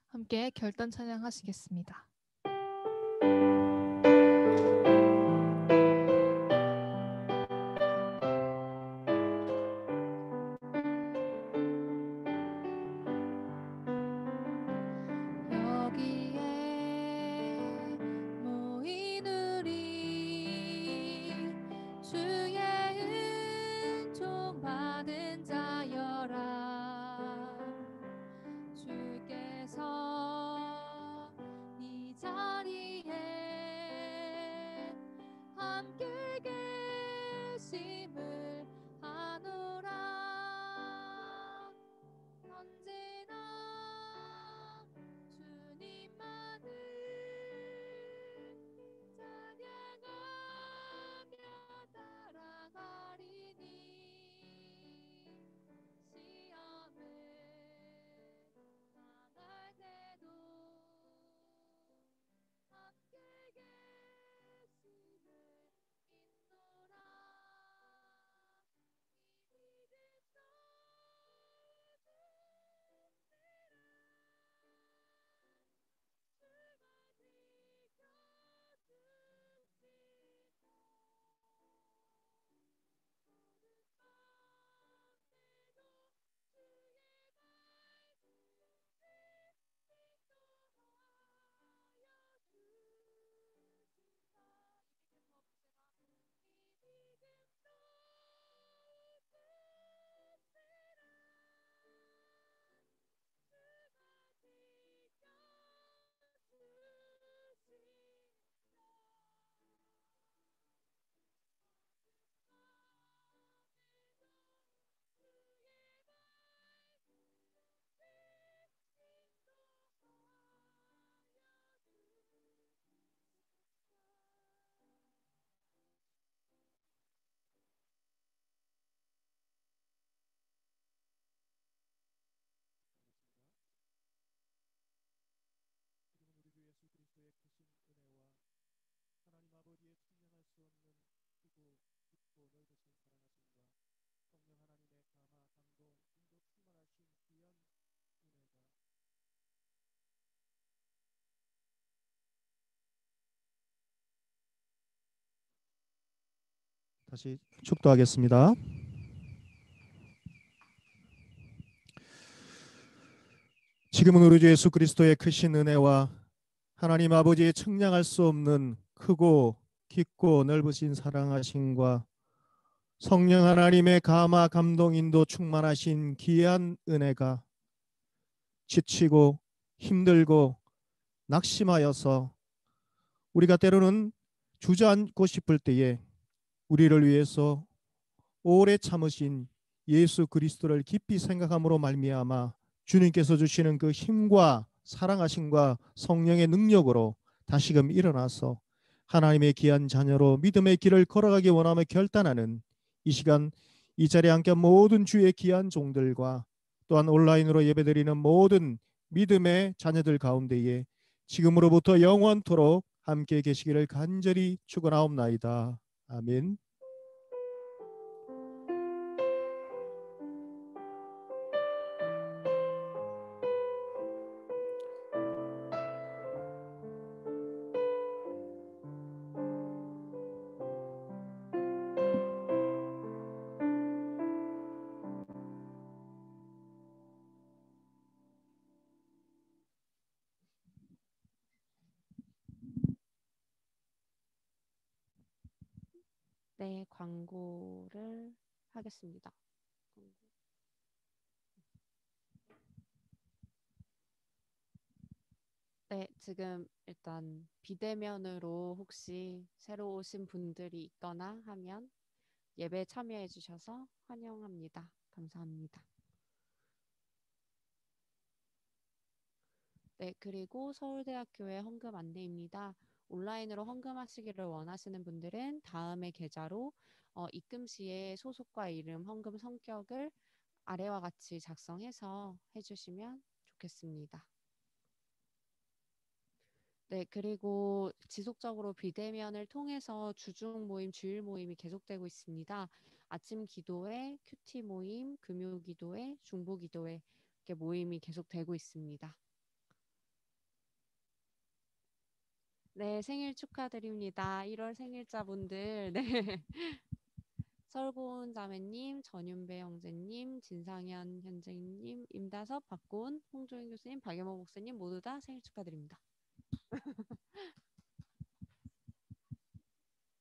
함께 결단 찬양하시겠습니다. 다시 축도하겠습니다. 지금은 우리 주 예수 그리스도의 크신 은혜와 하나님 아버지의 측량할 수 없는 크고 깊고 넓으신 사랑하심과 성령 하나님의 감화 감동 인도 충만하신 귀한 은혜가 지치고 힘들고 낙심하여서 우리가 때로는 주저앉고 싶을 때에 우리를 위해서 오래 참으신 예수 그리스도를 깊이 생각함으로 말미암아 주님께서 주시는 그 힘과 사랑하심과 성령의 능력으로 다시금 일어나서 하나님의 귀한 자녀로 믿음의 길을 걸어가기 원하며 결단하는 이 시간, 이 자리에 함께한 모든 주의 귀한 종들과 또한 온라인으로 예배드리는 모든 믿음의 자녀들 가운데에 지금으로부터 영원토록 함께 계시기를 간절히 축원하옵나이다. 아멘. 네, 광고를 하겠습니다. 네, 지금 일단 비대면으로 혹시 새로 오신 분들이 있거나 하면 예배에 참여해 주셔서 환영합니다. 감사합니다. 네, 그리고 서울대학교의 헌금 안내입니다. 온라인으로 헌금하시기를 원하시는 분들은 다음의 계좌로 입금 시에 소속과 이름, 헌금 성격을 아래와 같이 작성해서 해주시면 좋겠습니다. 네, 그리고 지속적으로 비대면을 통해서 주중 모임, 주일 모임이 계속되고 있습니다. 아침 기도회, 큐티 모임, 금요 기도회, 중보 기도회 이렇게 모임이 계속되고 있습니다. 네, 생일 축하드립니다. 1월 생일자분들. 네. 설고은 자매님, 전윤배 형제님, 진상현 현재님, 임다섭, 박고은, 홍조인 교수님, 박예모 목사님 모두 다 생일 축하드립니다.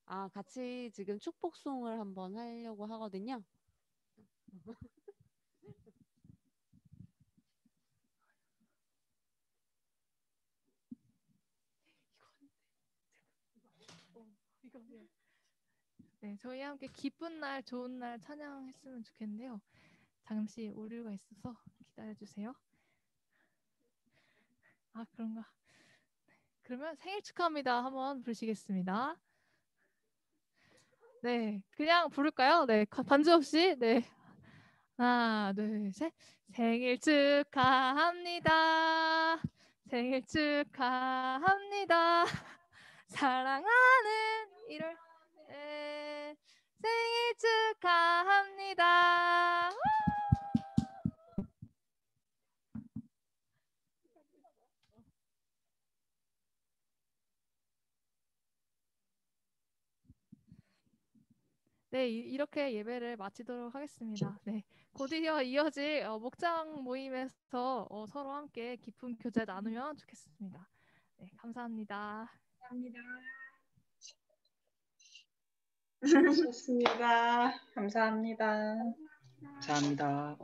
아, 같이 지금 축복송을 한번 하려고 하거든요. 네, 저희 함께 기쁜 날, 좋은 날 찬양했으면 좋겠는데요. 잠시 오류가 있어서 기다려주세요. 아, 그런가? 그러면 생일 축하합니다. 한번 부르시겠습니다. 네, 그냥 부를까요? 네, 반주 없이. 네, 하나, 둘, 셋. 생일 축하합니다. 생일 축하합니다. 사랑하는 1월 생일 축하합니다. 네, 이렇게 예배를 마치도록 하겠습니다. 네, 곧 이어질 목장 모임에서 서로 함께 깊은 교제 나누면 좋겠습니다. 네, 감사합니다. 감사합니다. 좋습니다. 감사합니다. 감사합니다.